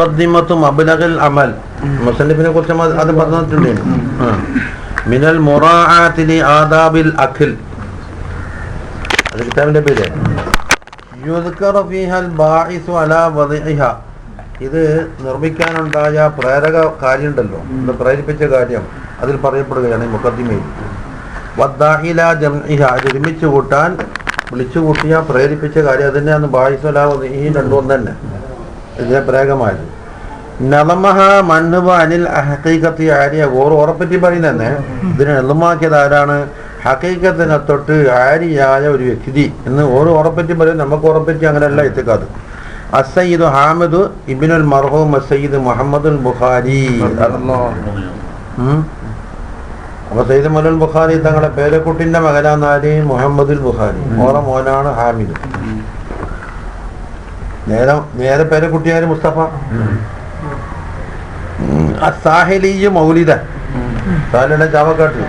മുഖദ്ദിമത്തു മബ്ലഗിൽ അമൽ മുസന്നിഫിനെ കുറിച്ച് അത് പറഞ്ഞിട്ടുണ്ട്. മിനൽ മുറാഅത്തി ലി ആദാബിൽ അഖിൽ, അത് കിതാബിന്റെ പേര്. യുദ്കറു ഫീഹൽ ബാഇസു അലാ വദിഇഹ, ഇത് നിർമ്മിക്കാനുണ്ടായ പ്രേരക കാര്യമുണ്ടല്ലോ, ഇത് പ്രേരിപ്പിച്ച കാര്യം അതിൽ പറയപ്പെടുകയാണ് ഈ മുഖദ്ദിമയിൽ. വദ്ദാഇല ജംഇഹ, ഒരുമിച്ച് കൂട്ടാൻ വിളിച്ചു കൂട്ടിയ പ്രേരിപ്പിച്ച കാര്യം അതിനെ അന്ന് ബാഇസു അലാ വദിഇഹി രണ്ടും തന്നെ ഇതിനെ പ്രേരകമായത്. നളമഹ മൻഹുബ അനിൽ ഹഖീഖത്തി ആരിയ, ഓർ ഉറപ്പറ്റി പറയുന്നതന്നെ ഇതിനെ എളുമാക്കിയത് ആരാണ്? ഹഖീഖത്തിനെ തൊട്ട് ആരിയായ ഒരു വ്യക്തി എന്ന് ഓരോ ഉറപ്പറ്റി പറയും. നമുക്ക് ഉറപ്പറ്റി അങ്ങനെയല്ല എത്തിക്കാത്. അസയ്യിദ് ഹാമിദ് ഇബ്നുൽ മർഹൂം അസയ്യിദ് മുഹമ്മദുൽ ബുഖാരി. അപ്പൊ സയ്യിദ് മുഹമ്മദുൽ ബുഖാരി തങ്ങളുടെ പേരക്കുട്ടിന്റെ മകനാണ് മുഹമ്മദുൽ ബുഖാരി. ഓരോ മോനാണ് ഹാമിദ്. നേരെ പേരക്കുട്ടിയാര് മുസ്തഫ. സാഹിലിയ് മൗലിദ, സാലിയുടെ ചാവക്കാട്ട്.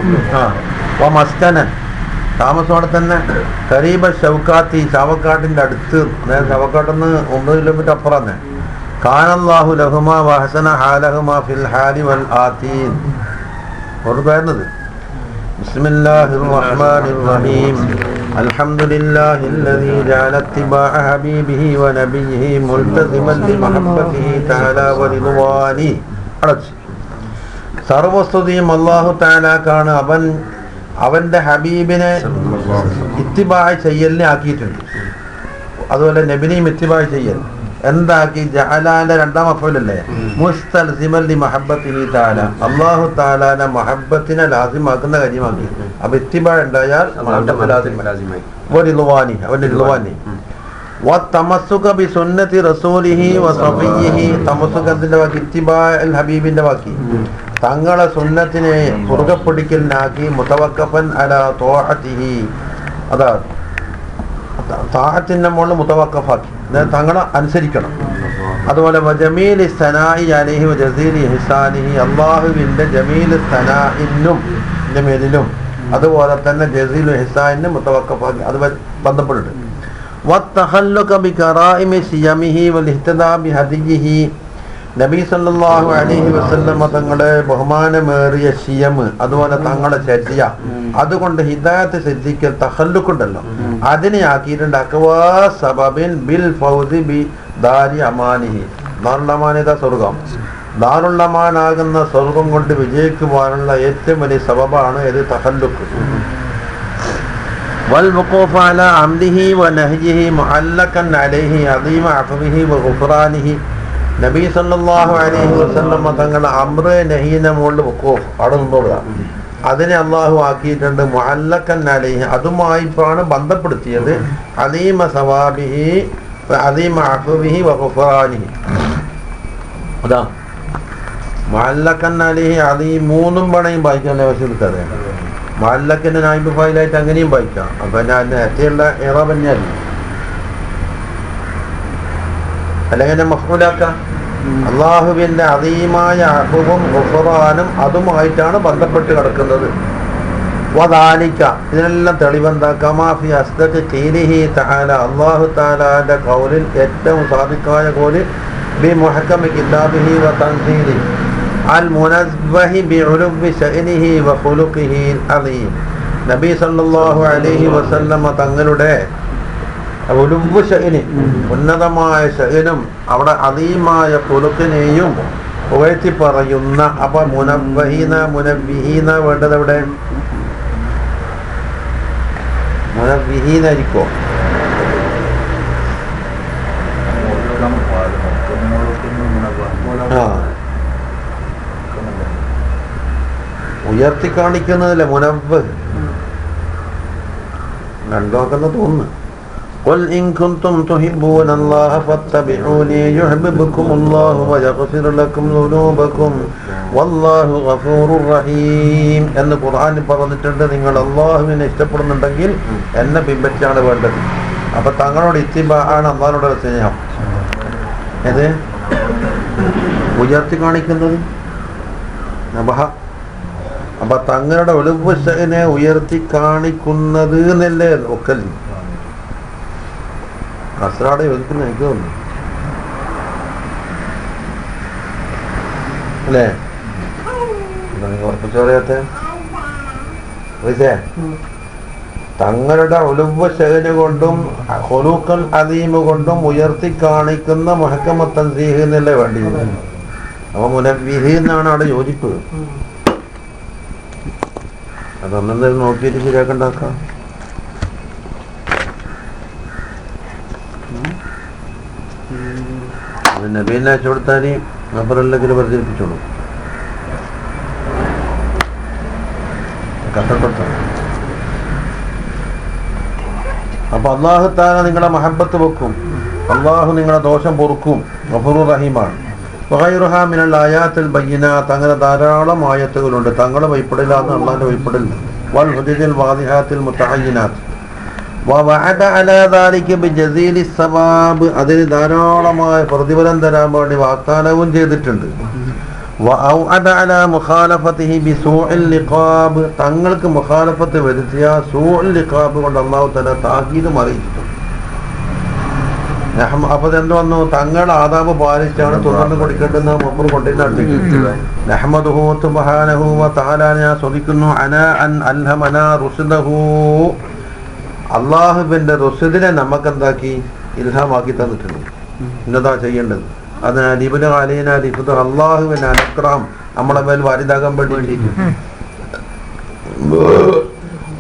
മസ്കനൻ, താമസം അവിടെ തന്നെ. കരീബ ഷൗക്കാത്തി, ചാവക്കാട്ടിന്റെ അടുത്ത്, ചാവക്കാട്ടിന്ന് 9 കിലോമീറ്റർ അപ്പുറം തന്നെ. കാനല്ലാഹു ലഹുമാ വഹസന ഹാലഹുമാ ഫിൽ ഹാലി വൽ ആതീൻ. പറയുന്നത് ബിസ്മില്ലാഹിർ റഹ്മാനിർ റഹീം അൽഹംദുലില്ലാഹില്ലദീ ജഅല ഇത്തിബാഅ ഹബീബിഹി വ നബിയിഹി മുൽതസിമൻ ലിമഹബ്ബതിഹി തആല വ റിദ്വാനി. സർവസ്തുതിയും അല്ലാഹു തആലാക്കാണ്. അവന്റെ ഹബീബിനെ ഇത്തിബാഅ് ചെയ്യലിനെ ആക്കിയിട്ടുണ്ട്. അതുപോലെ നബിനെയും ഇത്തിബാഅ് ചെയ്യൽ എന്താക്കി? ജഅലാന്റെ രണ്ടാം മഫ്ഊലല്ലേ, മുസ്തൽസിമൻ ലിമഹബ്ബതിഹി തആല, അല്ലാഹു തആലാനെ മഹബ്ബത്തിനെ ലാസിമാക്കുന്ന കാര്യമാക്കി. അപ്പോൾ ഇത്തിബാഅ് ഉണ്ടായാൽ ലാസിമായി. വറിദ്വാനി, അവന്റെ റിദ്വാനി. വതമസ്സുക ബിസുന്നതി റസൂലിഹി വസഫിയിഹി, തമസ്സുകത്തിന്റെ വാക്കി ഇത്തിബാഅൽ ഹബീബിന്റെ വാക്കി തങ്ങളെ സുന്നത്തിനെ മുറുകപ്പിടിക്കലിനാക്കി. മുതവക്കഫൻ അലാ ത്വാഅതിഹി, അതാ താഅത്തിന്റെ മുകളിൽ മുതവക്കഫാക്കി, തങ്ങളെ അനുസരിക്കണം. അതുപോലെ വജമീലി സനാഇ അലൈഹി വജസീലി ഇഹ്സാനിഹി, അല്ലാഹുവിന്റെ ജമീൽ സനാഇനും മേലിലും അതുപോലെ തന്നെ ജസീലു ഇഹ്സാനിനും മുതവക്കഫാക്കി, അത് ബന്ധപ്പെട്ടിട്ട്. വത്തഖല്ലുക ബികറായിമി സിയമിഹി വൽഇഹ്തിദാ ബിഹദിയിഹി, നബി സല്ലല്ലാഹു അലൈഹി വസല്ലം തങ്ങളെ ബഹുമാനമേറിയ സിയം, അതുപോലെ തങ്ങളെ ചര്യ, അതുകൊണ്ട് ഹിദായത്ത് സിദ്ധിക്കൽ തഖല്ലുക്കുണ്ടല്ലോ, അതിനെ ആക്കിയിട്ടുണ്ട്. അക്വാ സബബിൻ ബിൽ ഫൗസി ബി ദാരി അമാനിഹി, ദാറുൽ അമാനിത സ്വർഗം, ദാറുൽ അമാനാകുന്ന സ്വർഗം കൊണ്ട് വിജയിക്കുവാനുള്ള ഏറ്റവും വലിയ സബബാണ് ഇത് തഖല്ലുക്ക്. والوقوف على عمده ونهيه معلقا عليه عظيم عفوه وغفرانه, നബി സല്ലല്ലാഹു അലൈഹി വസല്ലം തങ്ങളുടെ അംറ നഹീനെ മുകളിൽ വഖൂഫ് അവിടെ നിന്നോടുക, അതിനെ അള്ളാഹു ആക്കിയിട്ടുണ്ട് മുഅല്ലഖൻ അലൈഹി, അതുമായിട്ടാണ് ബന്ധപ്പെടുത്തിയത്. അദീമ സവാബിഹി അദീമ അഫ്വിഹി വഗുഫ്റാനിഹി, അതാ മുഅല്ലഖൻ അലൈഹി. അദീം മൂന്നും പണയും വായിക്കാൻ ആവശ്യമില്ലാതെ മുഅല്ലഖിന്റെ നായിബ് ഫായിലായിട്ട് അങ്ങനെയും വായിക്കാം. അപ്പൊ ഞാൻ നേരത്തെയുള്ള ഇറാബ് തന്നെയല്ല, അല്ലെങ്കിൽ മഫ്ഊലാക്കാം. അള്ളാഹുവിന്റെ അദീമായ അഫ്വും ഗുഫ്റാനും അതുമായിട്ടാണ് ബന്ധപ്പെട്ട് കിടക്കുന്നത്. വദാലിക, ഇതിനെല്ലാം തെളിവെന്താ? കമാ ഫി അസ്ദഖി ഖീലിഹി തആല, അല്ലാഹു തആലാന്റെ ഖൗലിൽ ഏറ്റവും സാദിഖായ ഖൗലിൽ ബി മുഹക്കമി കിതാബിഹി വ തൻസീലി അൽ മുനസ്ബഹി ബി ഉലുവി ശഅനിഹി വ ഖുലുഖിഹി അലീം. നബി സല്ലല്ലാഹു അലൈഹി വസല്ലം തങ്ങളുടെ ഉലുവ്വു ശഅനി, ഉന്നതമായ ശഅനും അവിടെ അദീമായ ഖുലുഖിനെയും ഉയർത്തി പറയുന്ന. അപ്പൊ മുനവ്വഹീന മുനവ്വിഹീന വേണ്ടത് എവിടെ? മുനവ്വിഹീനായിരിക്കോ? ഉയർത്തി കാണിക്കുന്നതല്ലേ മുനവ്വ്, കണ്ടോക്കെന്ന് തോന്നുന്നു. قل إن كنتم تحبون الله فاتبعوني يحببكم الله ويغفر لكم ذنوبكم والله غفور رحيم എന്ന് ഖുർആനിൽ പറഞ്ഞിട്ടുണ്ട്. നിങ്ങൾ അല്ലാഹുവിനെ ഇഷ്ടപ്പെടുന്നുണ്ടെങ്കിൽ എന്നെ പിൻപറ്റാണ് വേണ്ടത്. അപ്പൊ തങ്ങളോട് ഇത്തിബാഅാണ് അല്ലാഹുവിനോടുള്ള സ്നേഹം. ഇത് ഉയർത്തി കാണിക്കുന്നത് നബഹ. അപ്പൊ തങ്ങളുടെ ഉലുവ്വനെ ഉയർത്തി കാണിക്കുന്നത് എന്നല്ലേ ഒക്കൽ അസ്രാടെ യോജിക്കുന്ന എനിക്ക് തോന്നുന്നു. അല്ലേ? ഉറപ്പിച്ചു പറയാത്ത തങ്ങളുടെ ഉലുവ ശഹന് കൊണ്ടും ഖുലൂഖുൽ അദീം കൊണ്ടും ഉയർത്തി കാണിക്കുന്ന മുഹക്കമത്ത് തൻസീഹ് എന്നല്ലേ വേണ്ടി. അപ്പൊ മുനവ്വിഹ് എന്നാണ് അവിടെ യോജിപ്പ്. അതൊന്നും നോക്കിയിട്ട് ശരിയാക്കണ്ടാക്കാം. നബീനെ അയച്ചു കൊടുത്താൽ അപ്പുറല്ലെങ്കിലും പ്രചരിപ്പിച്ചോളൂ. കഷ്ടപ്പെടുത്തണം. അപ്പൊ അള്ളാഹു താല നിങ്ങളെ മഹബത്ത് വെക്കും. അള്ളാഹു നിങ്ങളെ ദോഷം പൊറുക്കും. ഗഫൂറുർ റഹീമാണ്. വഗൈറുഹാ മിനൽ ആയാത്തിൽ ബയ്യിനാത്ത്, അങ്ങനെ ധാരാളം ആയത്തുകളുണ്ട്. തങ്ങളെ വഴിപ്പെടില്ലാന്ന് അള്ളാഹിന്റെ വഴിപ്പെടില്ല. വൽ ഹുജജിൽ വാദിഹാത്തിൽ മുത്തഅയ്യിനാത്ത് വവഅദ അലാ ദാലിക ബിജസീലി സവാബ്, അതിന് ധാരാളമായ പ്രതിഫലം തരാൻ വേണ്ടി വാഗ്ദാനവും ചെയ്തിട്ടുണ്ട്. വഔഅദ അലാ മുഖാലഫതിഹി ബിസൂഇൽ ലിഖാബ്, തങ്ങൾക്ക് മുഖാലഫത്ത് വരുത്തിയ സൂഉൽ ലിഖാബ് കൊണ്ട് അല്ലാഹു തആല താക്കീതും അറിയിച്ചിട്ടുണ്ട്. അപ്പൊ എന്ത് വന്നു? തങ്ങൾ ആദാബ് പാലിച്ചാണ് തുടർന്ന് കൊടുക്കേണ്ടതെന്ന് മുമ്പ് കൊണ്ടിരുന്ന നഹ്മദുഹു സുബ്ഹാനഹു വ തആല, ഞാൻ സ്തുതിക്കുന്നു, അനാ അൻ അൽഹമനാ റുസ്ദഹു, അള്ളാഹുവിന്റെ റുസ്ദിനെ നമുക്ക് എന്താക്കി ഇൽഹാമാക്കി തന്നിട്ടുണ്ട്. ഇന്നതാ ചെയ്യേണ്ടത്. അതിനാൽ ഇബ്നു അലീന ലിഫ്ദ്, അള്ളാഹുവിന്റെ അനുഗ്രഹം നമ്മളെ മേൽ വാരിദാകാൻ വേണ്ടി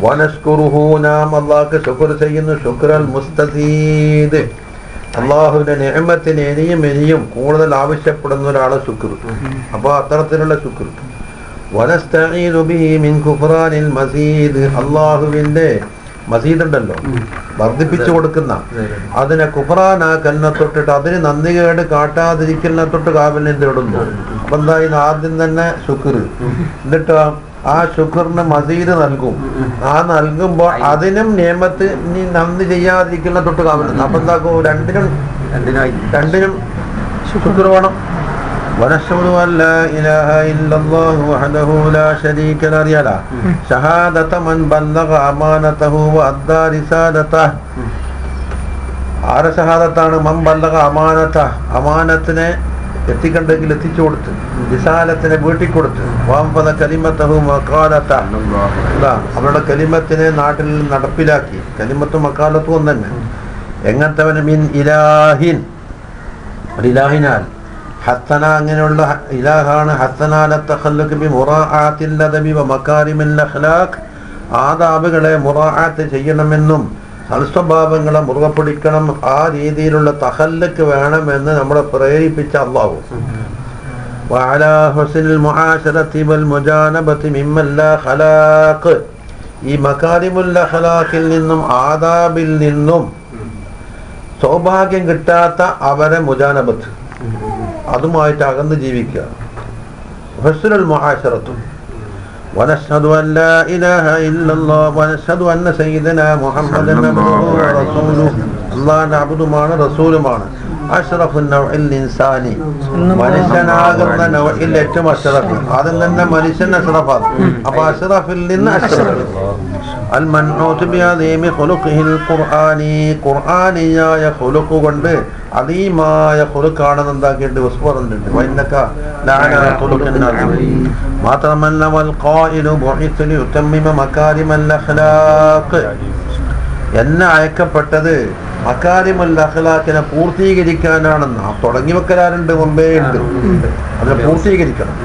വനഷ്കുറുഹു, നാം അള്ളാഹ്ക്ക് ശുക്ർ ചെയ്യുന്നു. ശുക്രൽ മുസ്തസീദ്, അള്ളാഹുവിന്റെ നിഅമത്തിന് ഇനിയും കൂടുതൽ ആവശ്യപ്പെടുന്ന ഒരാളെ ശുക്ർ. അപ്പൊ അത്തരത്തിലുള്ള ശുക്ർ. വനസ്തഈനു ബിഹി മിൻ കുഫ്റാനിൽ മസീദ്, അള്ളാഹുവിന്റെ മസീദ് ഉണ്ടല്ലോ, വർദ്ധിപ്പിച്ചു കൊടുക്കുന്ന, അതിനെ കുഫ്റാനാക്കലിനെ തൊട്ടിട്ട് അതിന് നന്ദികേട് കാട്ടാതിരിക്കലിനെ തൊട്ട് കാവലിനെ തേടുന്നു. അപ്പൊ എന്തായാലും ആദ്യം തന്നെ ശുക്ർ, എന്നിട്ട് ആ ശുക്റിന് മസീദ് നൽകും. ആ നൽകുമ്പോ അതിനും നിയമത്ത് നീ നന്ദി ചെയ്യാതിരിക്കുന്ന തൊട്ട് കാവലുന്നു. അപ്പൊ എന്താക്കും? രണ്ടിനും ശുക്ർ വേണം. വനശ്ഹദു അൻ ലാ ഇലാഹ ഇല്ലല്ലാഹു വഹ്ദഹു ലാ ശരീക ലഹു, അറിയാലോ, ഷഹാദത മൻ ബല്ലഗ അമാനതഹു വ അദ്ദാ റിസാലതഹു. ആരെ ഷഹാദത്താണ്? മൻ ബല്ലഗ അമാനതഹു, അമാനത്തിനെ എത്തിക്കണ്ടെങ്കിൽ എത്തിച്ചു കൊടുത്ത്, റിസാലത്തിനെ വീട്ടിക്കൊടുത്ത്, വഅൻഫദ കലിമതഹു വഖാലതഹു, അവരുടെ കലിമത്തിനെ നാട്ടിൽ നടപ്പിലാക്കി. കലിമത്തും വഖാലത്തും ഒന്നെ. എങ്ങനത്തവന്? മിൻ ഇലാഹിൻ, ഇലാഹിനാൽ, ഹസന, അങ്ങനെയുള്ള ഇലാഹാണ്. ഹസനാല തഖല്ലുഖ് ബി മുറാഅത്തിൽ അദബി വ മകാരിമിൽ അഖ്ലാഖ്, ആദാബുകളെ മുറാഅത്ത് ചെയ്യണമെന്നും സൽസ്വഭാവങ്ങളെ മുറുകെ പിടിക്കണം, ആ രീതിയിലുള്ള തഖല്ലുഖ് വേണമെന്ന് നമ്മളെ പ്രേരിപ്പിച്ച അല്ലാഹു. വഅലാ ഹുസ്നിൽ മുആശറതി വൽ മുജാനബതി മിമ്മൻ ലാ ഖലാഖ്, ഈ മകാരിമുൽ അഖ്ലാഖിൽ നിന്നും ആദാബിൽ നിന്നും സൗഭാഗ്യം കിട്ടാത്ത അവരെ മുജാനബത്ത്, അതുമായിട്ട് അകന്ന് ജീവിക്കുക. ഹുസ്നുൽ മുആശറത്തു. വനശ്ഹദു അൻ ലാ ഇലാഹ ഇല്ലല്ലാഹ് വനശ്ഹദു അന്ന സയ്യിദനാ മുഹമ്മദൻ അബ്ദുഹു വ റസൂലുഹു, അല്ലാഹുവിന്റെ അബ്ദുമാണ് റസൂലുമാണ്. അഷ്റഫുൻ നൗഇൽ ഇൻസാനി, മനുഷ്യനാകുന്ന നൗഇൽ ഏറ്റവും അഷ്റഫ്, അതിൽ നിന്ന് മനുഷ്യൻ അഷ്റഫാണ്. അപ്പൊ അഷ്റഫിൽ നിന്ന് അഷ്റഫ്. അൽ മൻഊത്ത് ബിഅദീമി ഖുലുഖിൽ ഖുർആനി, ഖുർആനിയായ ഖുലുഖ് കൊണ്ട് അദീമായ ഖുലുഖാണെന്ന് എന്താക്കിയിട്ട് വസ്ഫറുന്നുണ്ട്. വഇന്നക ലഅലാ ഖുലുഖിൻ അദീം. മാത്രമല്ല വൽ ഖായിലു ബുഇത്തു ലിയുതമ്മിമ മകാരിമൽ അഖ്ലാഖ്, എന്നെ അയക്കപ്പെട്ടത് മകാരിമുൽ അഖ്ലാഖിനെ പൂർത്തീകരിക്കാനാണെന്ന്. തുടങ്ങി വെക്കലാറുണ്ട്, മുമ്പേ ഉണ്ട്, അതിനെ പൂർത്തീകരിക്കണം.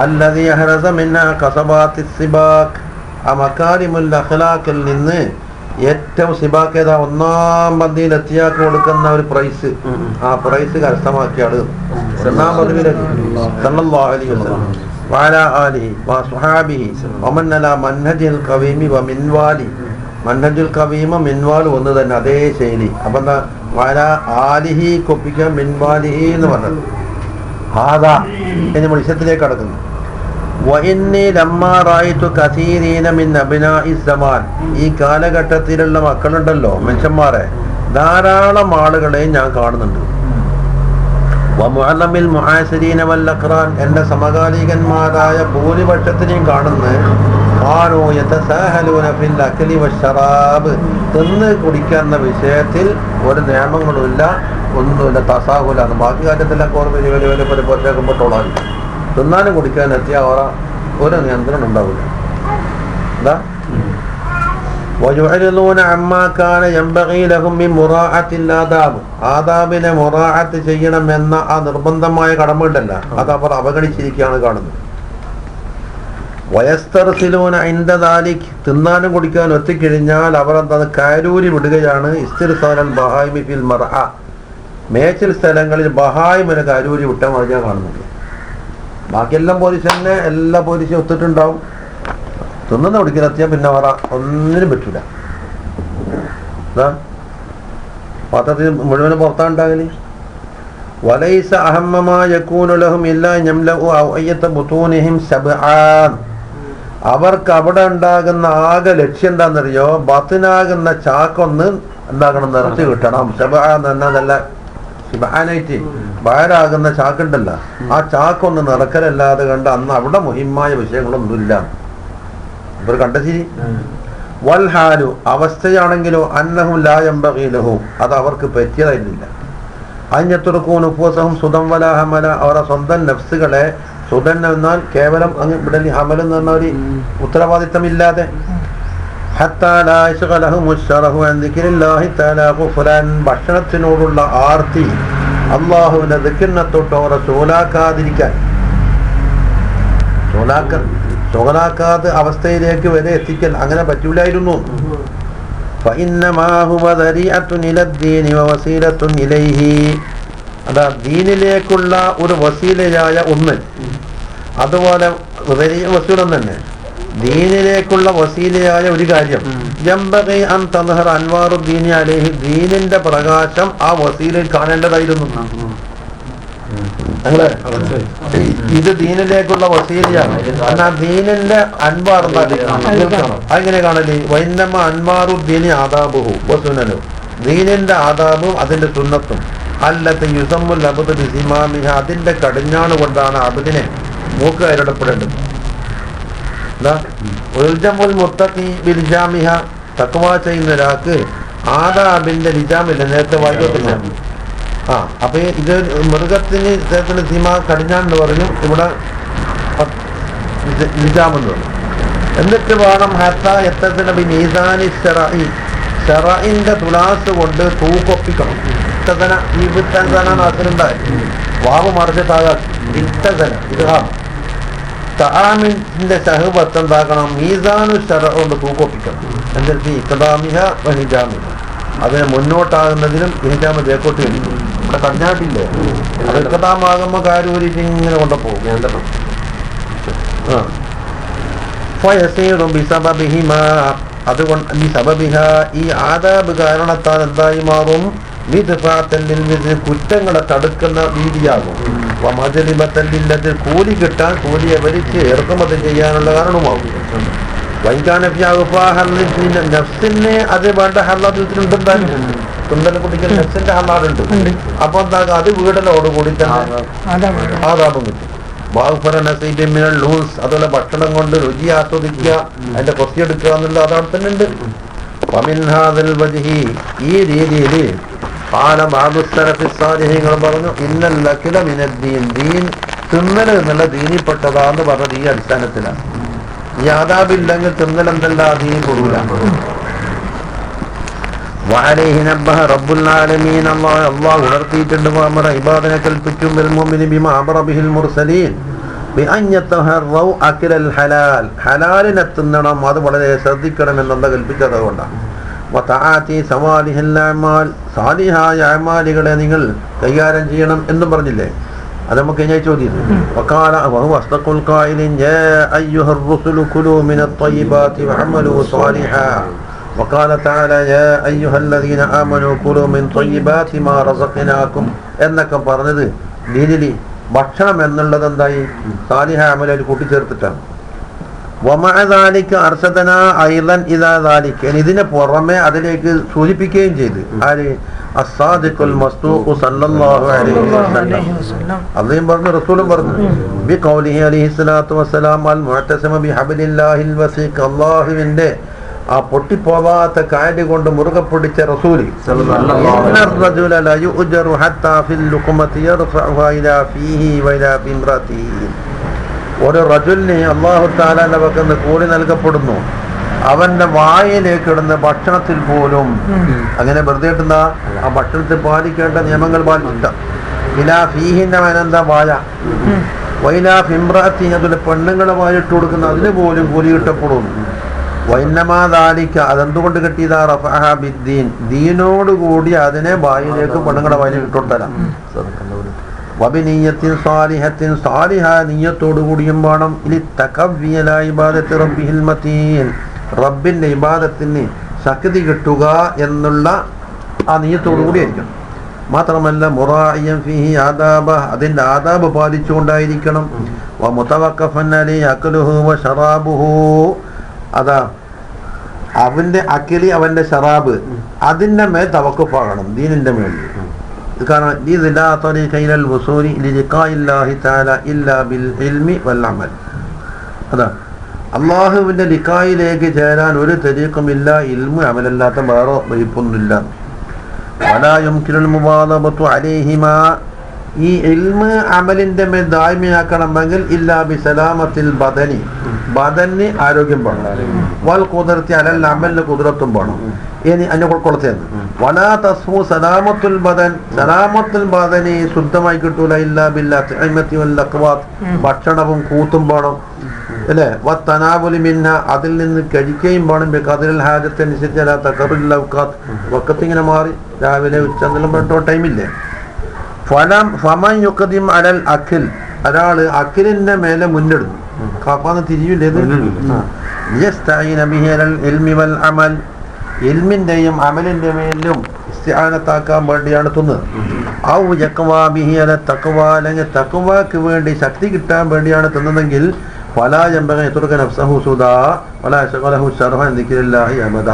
അല്ലദീ അഹ്റസ മിന്നാ ഖസബാത്തിസ് സിബാഖ്, ആ മകാരിമുൽ അഖ്ലാഖിൽ നിന്ന് ഏറ്റവും സിബാക്ക് ഏതാ? ഒന്നാം പന്തിയിൽ എത്തിയാക്കി കൊടുക്കുന്ന ഒരു പ്രൈസ്, ആ പ്രൈസ് കരസ്ഥമാക്കിയാണ് ഒന്നാം പദവിയിലെത്തി. സല്ലല്ലാഹു അലൈഹി വസല്ലം വഅലാ ആലിഹി വസ്വഹാബിഹി വമൻ അലാ മൻഹജിൽ ഖവീമി വമിൻവാലി, മൻഹജുൽ ഖവീമ മിൻവാൽ ഒന്ന് തന്നെ, അതേ ശൈലി. അപ്പൊ എന്താ? വഅലാ ആലിഹി കൊപ്പിക്കാൻ മിൻവാലിഹി എന്ന് പറഞ്ഞത്. ആദാ ഇനി മത്സ്യത്തിലേക്ക് കടക്കുന്നു. വഇന്നി ലമ്മാ റഅയ്തു കസീരീന മിൻ അബ്നാഇ സമാൻ, ഈ കാലഘട്ടത്തിലുള്ള മക്കളുണ്ടല്ലോ, മനുഷ്യന്മാരെ, ധാരാളം ആളുകളെയും ഞാൻ കാണുന്നുണ്ട്. വമുഅല്ലമിൽ മുആസിരീന വൽ അഖ്റാൻ, എൻ്റെ സമകാലികന്മാരായ ഭൂരിപക്ഷത്തിനെയും കാണുന്നത്. ഖാനൂ യതസാഹലൂന ഫിൽ അക്ലി വശറാബ്, തിന്ന് കുടിക്കുന്ന വിഷയത്തിൽ ഒരു നിയമങ്ങളുമില്ല, ഒന്നുമില്ല, തസാഹുലാണ്. ബാക്കി കാര്യത്തിലൊക്കെ വലിയ വലിയ വലിയ പൊറ്റേക്കുമ്പോട്ടോളാണ്. തിന്നാനും കുടിക്കാനും എത്തിയ അവറ ഒരു നിയന്ത്രണം ഉണ്ടാവില്ല. എന്താ ആദാബിനെ മുറാഅത്ത് ചെയ്യണമെന്ന ആ നിർബന്ധമായ കടമ ഉണ്ടല്ല, അത് അവർ അവഗണിച്ചിരിക്കുകയാണ് കാണുന്നത്. വയസ്തർസിലൂന ഇൻദ ദാലിക്, തിന്നാനും കുടിക്കാനും എത്തിക്കഴിഞ്ഞാൽ അവർ എന്താണ് കാരൂരി വിടുകയാണ്. ഇസ്തിർസാലൽ ബഹായിമി ഫിൽ മർഅ, മേച്ചിൽ സ്ഥലങ്ങളിൽ ബഹായിമിനെ കാരൂരി വിട്ടാൽ മതി ഞാൻ കാണുന്നുണ്ട്. ബാക്കിയെല്ലാം പോലീസ് തന്നെ എല്ലാ പോലീസും ഒത്തിട്ടുണ്ടാവും. തിന്നുന്ന കുടിക്കലെത്തിയാൽ പിന്നെ അവറ ഒന്നിനും പറ്റൂല. പാത്രത്തിൽ മുഴുവനും പുറത്താണ്ടാകല്. വലൈസ അഹമ്മമാ യകൂനു ലഹും ഇല്ലാ യംലഉ ഔഅയ്യത ബുതൂനിഹിം സബ്ആൻ, അവർക്ക് അവിടെ ഉണ്ടാകുന്ന ആകെ ലക്ഷ്യം എന്താണെന്നറിയോ? ബത്തിനാകുന്ന ചാക്കൊന്ന് എന്താകണം, നിറച്ച് കിട്ടണം. സബ്ആ എന്ന് പറഞ്ഞാൽ നല്ല സിബാനായിട്ട് ബയറാകുന്ന ചാക്കുണ്ടല്ലോ, ആ ചാക്കൊന്ന് നിറക്കലല്ലാതെ കണ്ട് അന്ന് അവിടെ മുഹിമായ വിഷയങ്ങളൊന്നുമില്ല. ഇവർ കണ്ടശരി. വൽഹാലു, അവസ്ഥയാണെങ്കിലോ അന്നഹും ലാ യംബഗി ലഹു, അത് അവർക്ക് പറ്റിയതായിരുന്നില്ല. അഞ്ഞത്തുറുക്കൂ നുഫൂസഹും സുദം വലാ ഹമല, അവരുടെ സ്വന്തം നഫ്സുകളെ, സുദൻ എന്നാൽ കേവലം അങ്ങ് ഇവിടെ ഹമൽ എന്ന് പറഞ്ഞ ഒരു ഉത്തരവാദിത്തമില്ലാതെ, ഹത്താ ലാ യശ്ഗലഹും അശ്ശറഹു അൻ ദിക്രില്ലാഹി തആല ഖുഫ്റാൻ, ഭക്ഷണത്തിനോടുള്ള ആർത്തി അല്ലാഹുവിന്റെ ദിക്റിനെ തൊട്ട് അവരെ സോലാക്കാതിരിക്കാൻ, സോലാക്കാത്ത അവസ്ഥയിലേക്ക് വരെ എത്തിക്കൽ അങ്ങനെ പറ്റൂലായിരുന്നു. അതാ ദീനിലേക്കുള്ള ഒരു വസീലയായ ഒന്ന്, അതുപോലെ വസീല തന്നെ ദീനിലേക്കുള്ള വസീലയായ ഒരു കാര്യം. ജംബഗി അൻ തദ്ഹറ അൻവാറുദ്ദീനി അലൈഹി, ദീനിന്റെ പ്രകാശം ആ വസീലയിൽ കാണേണ്ടതായിരുന്നു. ഇത് ദീനിലേക്കുള്ള വസീലയാണ്. എന്നാൽ ദീനിന്റെ അൻവാർ അങ്ങനെ കാണല്. വൈന്നമ അൻവാറുദ്ദീനി ആദാബുഹു വസുനനു, ദീനിന്റെ ആദാബും അതിന്റെ സുന്നത്തും. അല്ലത്തെ യുസമ്മുൽ അബ്ദു ബിസിമാമിഹ, അതിന്റെ കടിഞ്ഞാണ് കൊണ്ടാണ് അബ്ദിനെ മൂക്ക് കയറിടപ്പെടേണ്ടത്. ഉൽജമുൽ മുത്തഖി ബിൽജാമിഹ, തഖ്വ ചെയ്യുന്ന ഒരാൾക്ക് ആദാബിന്റെ ലിജാമില്ല, നേരത്തെ വായിക്കത്തില്ല. അപ്പൊ ഇത് മൃഗത്തിന് ഇദ്ദേഹത്തിന് സീമ കടിഞ്ഞാന്ന് പറയും, ഇവിടെ ലിജാമെന്ന് പറയും. എന്നിട്ട് വേണം ഹത്താ എത്തത്തിന് മീസാനി ശറഈ, ശറഈന്റെ തുലാസ് കൊണ്ട് തൂക്കൊപ്പിക്കണം. ഇത്തതന ഈ വിത്തന നാസിലുണ്ടായി വാവ് മറിച്ചിട്ടാകാം. ഇത്തതന ഇദ്ഹാം തആമിന്റെ ശഹബത്ത് എന്താക്കണം, മീസാനു ശറ കൊണ്ട് തൂക്കൊപ്പിക്കണം. എന്നിട്ട് ഇഖ്ദാമിഹ വഹിജാമിഹ, അതിനെ മുന്നോട്ടാകുന്നതിനും ഹിജാമ് ബേക്കോട്ട് കഴിക്കും. ഇവിടെ കടിഞ്ഞാട്ടില്ലേ, അത് ഇഖ്ദാമാകുമ്പോ കാരൂരിച്ച് ഇങ്ങനെ കൊണ്ടുപോകും. അതുകൊണ്ട് ഈ സബബിഹ, ഈ ആദാബ് കാരണത്താൽ എന്തായി മാറും? കുറ്റങ്ങളെ തടുക്കുന്ന രീതിയാകും. മജലിബത്തല്ലില്ലത്, കൂലി കിട്ടാൻ, കൂലിയെ വലിച്ച് ഇറക്കുമതി ചെയ്യാനുള്ള കാരണമാകും. നഫ്സിനെ അത് വേണ്ട ഹല്ലാദിലുണ്ടെന്തായാലും തുന്തല കുട്ടിക്ക് നഫ്സിന്റെ ഹല്ലാടുണ്ട്. അപ്പൊ എന്താകും, അത് വീടലോടുകൂടി തന്നെ ആദാബം കിട്ടും. ലൂസ്, അതുപോലെ ഭക്ഷണം കൊണ്ട് രുചി ആസ്വദിക്കുക, അതിന്റെ കൊത്തിയെടുക്കുക എന്നുള്ള അതവിടെ തന്നെ ഉണ്ട്. ഈ രീതിയിൽ പറഞ്ഞു, ഇന്നല്ലഖില മിനദ്ദീൻ, ദീൻ തിന്നല് എന്നുള്ള ദീനിൽപ്പെട്ടതാന്ന് പറഞ്ഞത് ഈ അടിസ്ഥാനത്തിലാണ്. ഈ ആദാബില്ലെങ്കിൽ തിന്നൽ എന്തല്ല ദീനിൽ കൊടുക്കൂല. വഅലൈഹി നബ്ബഹ റബ്ബുൽ ആലമീൻ, അല്ലാഹു ഉണർത്തിയിട്ടുണ്ട്. അമറ ഇബാദനെ കൽപ്പിക്കും ബിൽമുഅ്മിനി ബിമാ അമറ ബിഹിൽ മുർസലീൻ ബിഅൻ യതഹറൗ അക്ലൽ ഹലാൽ, ഹലാലിനെ തിന്നണം, അത് വളരെ ശ്രദ്ധിക്കണം എന്നല്ല കൽപ്പിച്ചത്. അതുകൊണ്ടാണ് വതആതി സവാലിഹിൽ അഅമാൽ, സാലിഹായ അഅമാലുകളെ നിങ്ങൾ കൈകാര്യം ചെയ്യണം എന്നും പറഞ്ഞില്ലേ. അത് നമുക്ക് കഴിഞ്ഞ ചോദ്യം. വഖാല വഹുവ അസ്ദഖുൽ ഖായിലിൻ യാ അയ്യുഹർ റുസുലു കുലൂ മിനത് ത്വയ്യിബാതി വഅമലൂ സാലിഹാ വഖാല തആല യാ അയ്യുഹല്ലദീന ആമനൂ കുലൂ മിൻ ത്വയ്യിബാതി മാ റസഖ്നാകും എന്നൊക്കെ പറഞ്ഞത് ദീനിൽ ഭക്ഷണം എന്നുള്ളത് എന്തായി സാലിഹ അമലിൽ കൂട്ടിച്ചേർത്തിട്ടാണ്. വമഅ ദാലിക അർശദനാ അയ്ളൻ ഇദാ ദാലിക, ഇതിനെ പുറമെ അതിലേക്ക് സൂചിപ്പിക്കുകയും ചെയ്തു. ആര്? അസ്സാദിഖുൽ മസ്ദൂഖ് സല്ലല്ലാഹു അലൈഹി വസല്ലം. അല്ലാഹു പറഞ്ഞു, റസൂലും പറഞ്ഞു, ബിഖൗലിഹി അലൈഹി സ്വലാത്തു വസ്സലാം അൽ മുഅ്തസിമ ബിഹബ്ലില്ലാഹിൽ വസീഖ്, അല്ലാഹുവിന്റെ ആ പൊട്ടിപ്പോവാത്ത കാര്യം കൊണ്ട് മുറുകെ പിടിച്ച റസൂൽ, ഇന്നർ റജുല ലാ യുഅ്ജറു ഹത്താ ഫിൽ ലുഖ്മതി യർഫഉഹാ ഇലാ ഫീഹി വഇലാ ബിംറതിഹി, ഒരു റജുലിന് അല്ലാഹു തആലയുടെ പക്കൽ കൂലി നൽകപ്പെടുന്നു, അവന്റെ വായിലേക്ക് ഇടുന്ന ഭക്ഷണത്തിൽ പോലും അങ്ങനെ വെറുതെ ഇട്ടുന്ന ആ ഭക്ഷണത്തിൽ പാലിക്കേണ്ട നിയമങ്ങൾ പാലിച്ചിട്ട ഇലാ ഫീഹിന്റെ അവനെന്താ വായ വൈലാ ഫിംറാത്തി അതിലെ പെണ്ണുങ്ങളെ വായിട്ട് കൊടുക്കുന്ന അതിന് പോലും കൂലി കിട്ടപ്പെടും. വൈന്നമാതാലിക്ക അതെന്തുകൊണ്ട് കിട്ടിയതാ റഫഅഹ ബിദ്ദീൻ, ദീനോടുകൂടി അതിനെ വായിലേക്ക് പെണ്ണുങ്ങളുടെ വായിലേക്ക് ഇട്ടുകൊടുത്തരാം. വബിനിയ്യത്തിൻ സാലിഹത്തിൻ സാലിഹ നിയ്യത്തോടു കൂടിയും വേണം. ഇനി തഖവ്വിയ ലാ ഇബാദത്തി റബ്ബിഹിൽ മതീൻ, റബ്ബിന്റെ ഇബാദത്തിന് ശക്തി കിട്ടുക എന്നുള്ള ആ നിയ്യത്തോടു കൂടി ആയിരിക്കണം. മാത്രമല്ല മുറാഇയൻ ഫീഹി ആദാബ, അതിന്റെ ആദാബ് പാലിച്ചുകൊണ്ടായിരിക്കണം. വമുതവഖഫൻ അലൈഹി അക്ലുഹു വശറാബുഹു, അതാ അവന്റെ അക്കലി അവന്റെ ശറാബ് അതിന്റെ മേൽ തവഖുഫാകണം, ദീനിന്റെ മേൽ. കാരണം ഇത് ലാ തരീഖ ഇലൽ വസൂലി ലിഖാഇല്ലാഹി തആല ഇല്ലാ ബിൽ ഇൽമി വൽ അമൽ. അതാ അല്ലാഹുവിന്റെ ലിഖായിലേക്ക് ചേരാൻ ഒരു തരീഖുമില്ല, ഇൽമു അമലല്ലാത്ത വേറെ വഴിപ്പൊന്നുമില്ല. വലാ യുംകിനുൽ മുബാലഗതു അലൈഹിമാ, ഈ ഇൽമ് അമലിന്റെ മേൽ ദായിമിയാക്കണമെങ്കിൽ ഇല്ലാ ബി സലാമത്തിൽ ബദനി, ബദന് ആരോഗ്യം വേണം. വൽ ഖുദ്റത്തി അലൽ അമലിന് ഖുദ്റത്തും വേണം. ഇനി അതിനെ കൊളത്തേന്ന് വലാ തസ്മു സലാമത്തുൽ ബദൻ, സലാമത്തുൽ ബദനി ശുദ്ധമായി കിട്ടൂല ഇല്ലാ ബില്ലാഹി അത്ഇമത്തി വൽ അഖ്വാത്ത്, ഭക്ഷണവും കൂത്തും വേണം അല്ലേ. വത്തനാവുലി മിന്ന, അതിൽ നിന്ന് കഴിക്കുകയും വേണം. ബിഖദറിൽ ഹാജത്ത് അനുസരിച്ച് അലാ തഖറുൽ ഔഖാത്ത്, വഖത്ത് ഇങ്ങനെ മാറി രാവിലെ ഉച്ച എന്നെല്ലാം പറഞ്ഞിട്ട് ടൈമില്ലേ. ഫമൻ യുഖദിം അലൽ അഖിൽ, ഒരാള് അഖിലിന്റെ മേലെ മുന്നിടുന്നു, കാപ്പാന്ന് തിരിയില്ലേ, ഇൽമിന്റെയും അമലിന്റെ മേലും ഇസ്തിആനത്താക്കാൻ വേണ്ടിയാണ് തുന്നത്. ഔ യഖ്വാ ബിഹി അല തഖ്വ, അല്ലെങ്കിൽ തഖ്വക്ക് വേണ്ടി ശക്തി കിട്ടാൻ വേണ്ടിയാണ് തുന്നതെങ്കിൽ ഫലാ യംബഗി യത്റുക നഫ്സഹു സുദാ വലാ യശഗലഹു ശർഹൻ ദിക്രില്ലാഹി അബദ,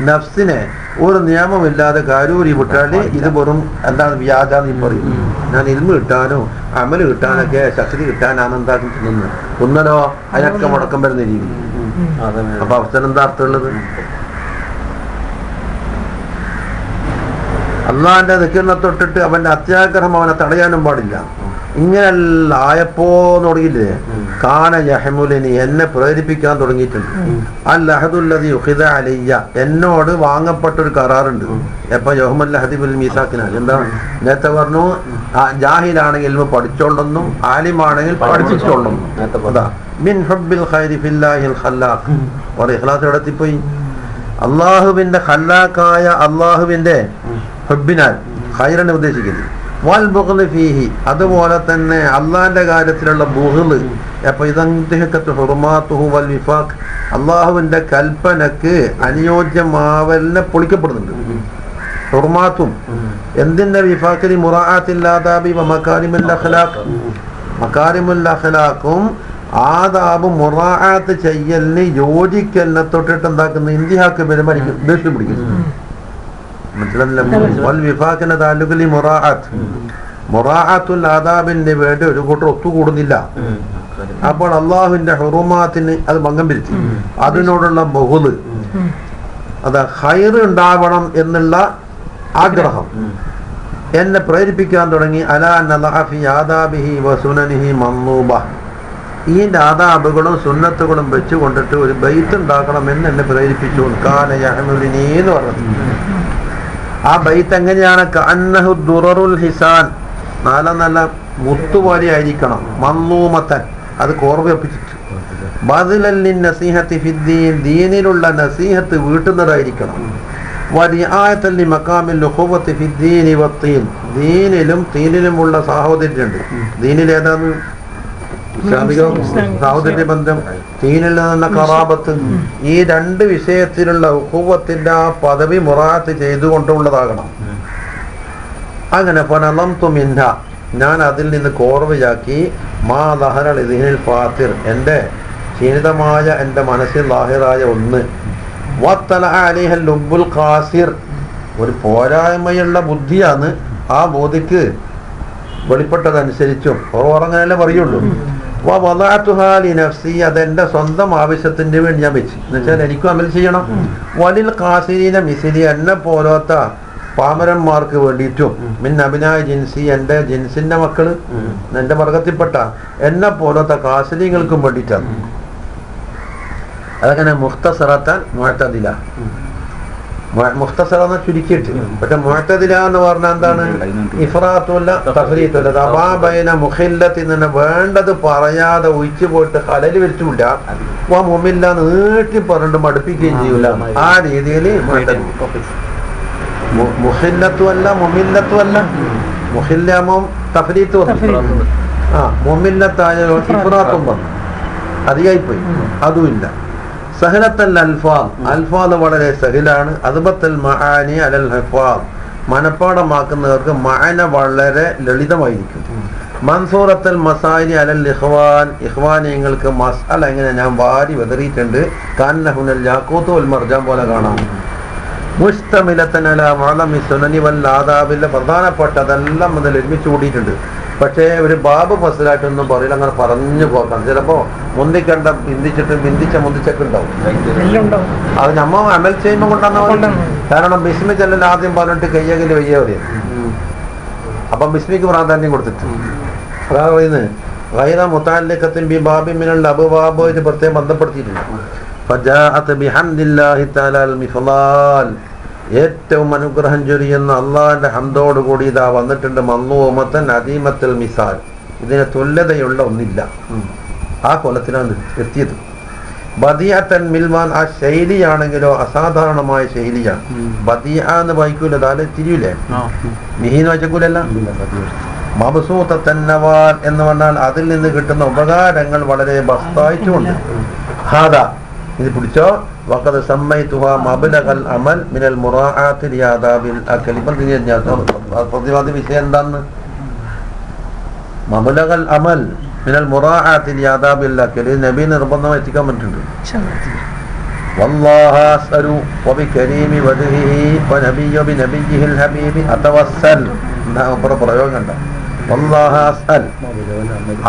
നഫ്സിനെ ഒരു നിയമമില്ലാതെ കാരൂരി വിട്ടാല് ഇത് വെറും എന്താണ് വ്യാജാന്ന് പറയും. ഞാൻ ഇൽമ കിട്ടാനോ അമല് കിട്ടാനൊക്കെ ശക്തി കിട്ടാനാണ് എന്താക്കി തിന്നുന്നത്, തിന്നലോ അതിനൊക്കെ മുടക്കം വരുന്ന രീതി. അപ്പൊ അവസരം എന്താ അർത്ഥമുള്ളത്? അള്ളാന്റെ ദിക്റിനെ തൊട്ടിട്ട് അവന്റെ അത്യാഗ്രഹം അവനെ തടയാനും പാടില്ല. ഇങ്ങനെല്ല ആയപ്പോ തുടങ്ങിയില്ലേ, കാന യഹ്മുലിനി, എന്നെ പ്രേരിപ്പിക്കാൻ തുടങ്ങിയിട്ടുണ്ട്. അൽ അഹദുല്ലദി ഉഖിദ അലയ്യ, എന്നോട് വാങ്ങപ്പെട്ടൊരു കരാറുണ്ട്. എപ്പോ യൗമുൽ അഹദി ബിൽ മീസാഖിനാണ്. എന്താണ് നേരത്തെ പറഞ്ഞു, ജാഹിലാണെങ്കിൽ ഇൽമ പഠിച്ചോണ്ടെന്നും ആലിമാണെങ്കിൽ പഠിപ്പിച്ചോണ്ടെന്നും. അതാ മിൻ ഹുബ്ബിൽ ഖൈരി ഫില്ലാഹിൽ ഖല്ലാഖ്, ഒരു ഇഖ്ലാസ് എത്തിപ്പോയി. അള്ളാഹുവിന്റെ ഖല്ലാഖായ അള്ളാഹുവിന്റെ ഹുബ്ബിനാൽ ഖൈറിനെ ഉദ്ദേശിക്കുന്നത്. വൽ ബുഗ്ള് ഫീഹി, അതുപോലെ തന്നെ അള്ളാന്റെ കാര്യത്തിലുള്ള ബുഗ്ള്. അപ്പൊ ഇതന്തിഹക്കത്ത് ഹുർമാത്തുഹു വൽ വിഫാഖ്, അള്ളാഹുവിന്റെ കൽപ്പനക്ക് അനുയോജ്യമാവലിനെ പൊളിക്കപ്പെടുന്നുണ്ട്. ഹുർമാത്തും എന്തിന്റെ വിഫാഖിന് മുറാഅത്തിൽ ആദാബി വ മകാരിമുൽ അഖ്ലാഖ്, മകാരിമുൽ അഖ്ലാഖും ആദാബും മുറാഅത്ത് ചെയ്യലിന് യോജിക്കലിനെ തൊട്ടിട്ട് എന്താക്കുന്ന ഇന്തിഹാക്ക് പെരുമാറിക്കും, ദേഷ്യം പിടിക്കുന്നു. മനസ്സിലായില്ല. താലൂക്കിൽ മുറാഅത്തുൽ ആദാബിന്റെ വേണ്ടി ഒരു കൂട്ടർ ഒത്തുകൂടുന്നില്ല. അപ്പോൾ അള്ളാഹുവിന്റെ ഹുറുമാത്തിന് അത് ഭംഗം വരുത്തി. അതിനോടുള്ള ബഹുദ്, അതാ ഖൈർ ഉണ്ടാവണം എന്നുള്ള ആഗ്രഹം എന്നെ പ്രേരിപ്പിക്കാൻ തുടങ്ങി. അലാ നദഅഫി ആദാബിഹി വസുനനിഹി മൻദൂബ, ഈ ആദാബുകളും സുന്നത്തുകളും വെച്ചുകൊണ്ടിട്ട് ഒരു ബൈത്ത് ഉണ്ടാക്കണം എന്ന് എന്നെ പ്രേരിപ്പിച്ചു. കാന യഹ്മുലിനി എന്ന് പറഞ്ഞത്. ആ ബൈത്ത് എങ്ങനെയാണ്? കഅന്നഹു ദുററുൽ ഹിസാൻ, നല്ല നല്ല മുത്തുപോലെ ആയിരിക്കണം. മൻദൂമത്തൻ, അത് കോർവപ്പിച്ചിട്ട്. ബദലൻ നസീഹത്തി ഫിദ്ദീൻ, ദീനിലുള്ള നസീഹത്ത് വീട്ടുന്നതായിരിക്കണം. വരിആയത്തൻ ലിമഖാമിൽ ഉഖുവത്തി ഫിദ്ദീനി വത്തീൻ, ദീനിലും തീനിലുമുള്ള സാഹോദര്യമുണ്ട്. ദീനിൽ ഏതാണ്? ഇസ്ലാമിക സാഹോദര്യ ബന്ധം, തീനിൽ നിന്ന ഖറാബത്ത്. ഈ രണ്ട് വിഷയത്തിലുള്ള ഉഖുവത്തിന്റെ ആ പദവി മുറാഅത്ത് ചെയ്തുകൊണ്ടുള്ളതാകണം. അങ്ങനെ ഫനളംതു മിൻഹ, ഞാൻ അതിൽ നിന്ന് കോർവയാക്കി. മാ ദഹറൽ ദിനിൽ ഫാത്തിർ, എൻ്റെ ക്ഷീണിതമായ എൻ്റെ മനസ്സിൽ ലാഹിറായ ഒന്ന്. വത്തല അലൈഹൽ ലുബ്ബുൽ ഖാസിർ, ഒരു പോരായ്മയുള്ള ബുദ്ധിയാണ് ആ ബോധിക്ക് വെളിപ്പെട്ടതനുസരിച്ചും അങ്ങനെയല്ലേ പറയുള്ളൂ. നഫ്സി, അതെന്റെ സ്വന്തം ആവശ്യത്തിന് വേണ്ടി ഞാൻ വെച്ച്, എന്നുവെച്ചാൽ എനിക്കും അമൽ ചെയ്യണം. വലിൽ ഖാസിരീന മിസിലി, എന്നെ പോലത്തെ പാമരന്മാർക്ക് വേണ്ടിയിട്ടും മിൻ അബിനായ ജിൻസി, എൻ്റെ ജിൻസിന്റെ മക്കള്, എന്റെ വർഗത്തിൽപ്പെട്ട എന്നെ പോലത്തെ കാസലിങ്ങൾക്കും വേണ്ടിയിട്ടാണ്. അതങ്ങനെ മുഖ്തസറത്താൻ മുഅ്തദില, മുഖ്തസറ എന്ന് ചുരുക്കിയിട്ട്. പക്ഷെ മുഅ്തദില എന്ന് പറഞ്ഞാൽ എന്താണ്? ഇഫ്രാത്തുല്ല തഫ്രീത്തുല്ല. തബാബൈന മുഖില്ലത്തിൽ നിന്ന് വേണ്ടത് പറയാതെ ഒഴിച്ചു പോയിട്ട് ഹലല് വെച്ചില്ല, മുമില്ല നീട്ടി പറഞ്ഞിട്ട് മടുപ്പിക്കുകയും ചെയ്യൂല. ആ രീതിയിൽ മുഹില്ലത്തുമല്ല മുമില്ലത്തുമല്ല. മുഹില്ലാമോ തഫ്രീത്ത് മുമില്ലത്തായ ഇഫ്രാത്തും പറഞ്ഞു, അധികമായിപ്പോയി. അതുമില്ല. സഹലത്തൽ അൽഫാദ്, അൽഫാദ് വളരെ സഹിലാണ്. അദ്ബത്തൽ മആനി അലൽ ഹിഫാദ്, മനപ്പാടമാക്കുന്നവർക്ക് മഅന വളരെ ലളിതമായിരിക്കും. മൻസൂറത്തൽ മസായിനി അലൽ ഇഖ്വാൻ, ഇഖ്വാനിയങ്ങൾക്ക് മസ്അല എങ്ങനെ ഞാൻ വാരി വെതറിയിട്ടുണ്ട്. കാന്നഹുനൽ യാഖൂത്ത് വൽ മർജാൻ പോലെ കാണാം. മുസ്തമിലത്തൻ അലാ മുഅലമി സുനനി വൽ ആദാബിലെ പ്രധാനപ്പെട്ടതെല്ലാം മുതൽ ഒരുമിച്ച് കൂടിയിട്ടുണ്ട്. പക്ഷേ ഒരു ബാബ് ഫസലായിട്ടൊന്നും പറയില്ല, അങ്ങനെ പറഞ്ഞു പോക്കാം. ചിലപ്പോ മുന്തിക്കണ്ട മുന്തിച്ചൊക്കെ ഉണ്ടാവും. അത് നമ്മ അമൽ ചെയ്യുമ്പോൾ കൊണ്ടാന്ന്. കാരണം ബിസ്മി ചെല്ലൽ ആദ്യം പറഞ്ഞിട്ട് കയ്യകല് വയ്യ പറയും. അപ്പം ബിസ്മിക്ക് പ്രാധാന്യം കൊടുത്തിട്ട് അതാ പറയുന്നത്. ഗൈറ മുതഅല്ലിഖത്തിൻ ബി ബാബിൻ മിനൽ അബ്വാബ് ഇത് പ്രത്യേകം ബന്ധപ്പെടുത്തിയിട്ടുണ്ട്. ഫജാഅത് ബിഹംദില്ലാഹി തആല അൽ മിഫ്ളാൽ, ഏറ്റവും അനുഗ്രഹം ചൊരിയുന്ന അള്ളാഹിന്റെ ഹംദോട് കൂടി ഇതാ വന്നിട്ടുണ്ട്. മന്നൂമത്തൻ അദീമത്തുൽ മിസാൽ, ഇതിന് തുല്യതയുള്ള ഒന്നില്ല. ആ കൊലത്തിലാണ് എത്തിയത്. ബദിയത്തൻ മിൽവാൻ, ആ ശൈലിയാണെങ്കിലോ അസാധാരണമായ ശൈലിയാണ്. ബദിയ എന്ന് വായിക്കൂല, താലെ തിരിയൂലേ, മിഹീന്ന് വായിക്കൂലല്ല. മബ്സൂത്തന്നവാൽ എന്ന് പറഞ്ഞാൽ അതിൽ നിന്ന് കിട്ടുന്ന ഉപകാരങ്ങൾ വളരെ ബസ്തായിട്ടുമുണ്ട്. ഹാദാ, ഇത് പിടിച്ചോ. വഖദ് സമ്മൈതുഹാ മബ്ലഗൽ അമൽ മിനൽ മുറാഅത്തി ലിആദാബിൽ അക്ൽ. പ്രതിവാദി വിഷയം എന്താന്ന്? മബ്ലഗൽ അമൽ മിനൽ മുറാഅത്തി ലിആദാബിൽ അക്ൽ. നബി നിർബന്ധമായി എത്തിക്കാൻ പറ്റുന്നുണ്ട്. വല്ലാഹ അസ്അലു വബികരീമി വജ്ഹിഹി വനബിയ്യ ബിനബിയ്യിഹിൽ ഹബീബി അതവസ്സൽ. പ്രയോഗം കണ്ട. വല്ലാഹ അസ്അൽ,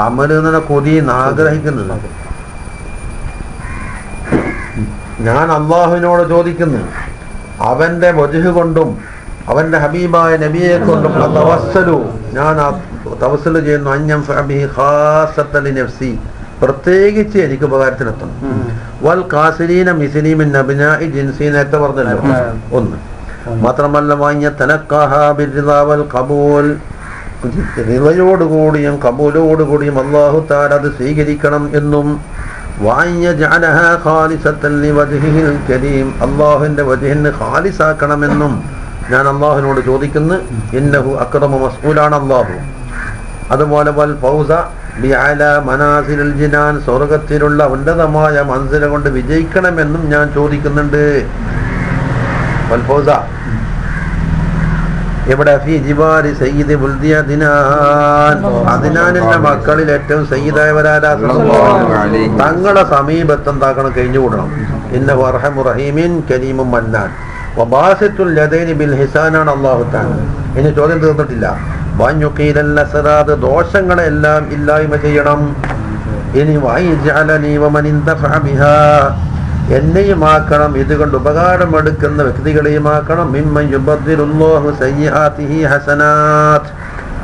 അമൽ എന്ന കൊതി ആഗ്രഹിക്കുന്നത്. ഞാൻ അള്ളാഹുവിനോട് ചോദിക്കുന്നു, അവന്റെ വജ്ഹ് കൊണ്ടും അവന്റെ ഹബീബായ നബിയെ കൊണ്ടും തവസ്സലു, ഞാൻ തവസ്സൽ ചെയ്യുന്നു. അൻയൻഫഅ ബിഹി ഖാസത്തൻ ലിനഫ്സി, പ്രത്യേകിച്ച് എനിക്ക് ഉപകാരത്തിനെത്തണം. വൽ ഖാസിരീന മിസ്ലി മിൻ അബ്നാഇ ജിൻസി, നേരത്തെ പറഞ്ഞല്ലോ ഒന്ന്. മാത്രമല്ല വാങ്ങിയ തലഖഹാ ബിർദിദാ വൽ ഖബൂൽ, റിളയോടുകൂടിയും കബൂലോടുകൂടിയും അല്ലാഹു തആല അത് സ്വീകരിക്കണം എന്നും. അള്ളാഹുവിന്റെ വജ്ഹിന് ഖാലിസാക്കണമെന്നും ഞാൻ അള്ളാഹുവിനോട് ചോദിക്കുന്നു. ഇന്നഹു അക്രമ മസ്ഊലാണ് അള്ളാഹു. അതുപോലെ വൽ ഫൗസ ബിഅലാ മനാസിലിൽ ജിനാൻ, സ്വർഗത്തിലുള്ള ഉന്നതമായ മൻസില കൊണ്ട് വിജയിക്കണമെന്നും ഞാൻ ചോദിക്കുന്നുണ്ട്. വൽ ഫൗസ ഇവിടെ ഫി ജിവാരി സയ്യിദ് ബുൽദിയ ദിനാൻ, അദ്നാനിന്റെ മക്കളിൽ ഏറ്റവും സയ്യിദായവരാരാ? തങ്ങളുടെ സമീപത്ത് എന്താക്കണം? കഴിഞ്ഞുകൂടണം. ഇന്നഹു അർഹമുർ റഹീമിൻ കരീമും മന്നാൻ വബാസിത്തുൽ യദൈനി ബിൽ ഹിസാനാണ് അല്ലാഹു തആല. ഇനി ചോദ്യം തീർന്നിട്ടില്ല. വയുഖീലൽ അസ്റാദ്, ദോഷങ്ങളെല്ലാം ഇല്ലായ്മ ചെയ്യണം. ഇനി വയജഅലനി വമൻ ഇൻതഫഅ ബിഹാ, എന്നെയുമാക്കണം, ഇതുകൊണ്ട് ഉപകാരമെടുക്കുന്ന വ്യക്തികളെയുമാക്കണം. മിമ്മൻ യുബദ്ദിലുല്ലാഹു സയ്യിആതിഹി ഹസനാത്ത്,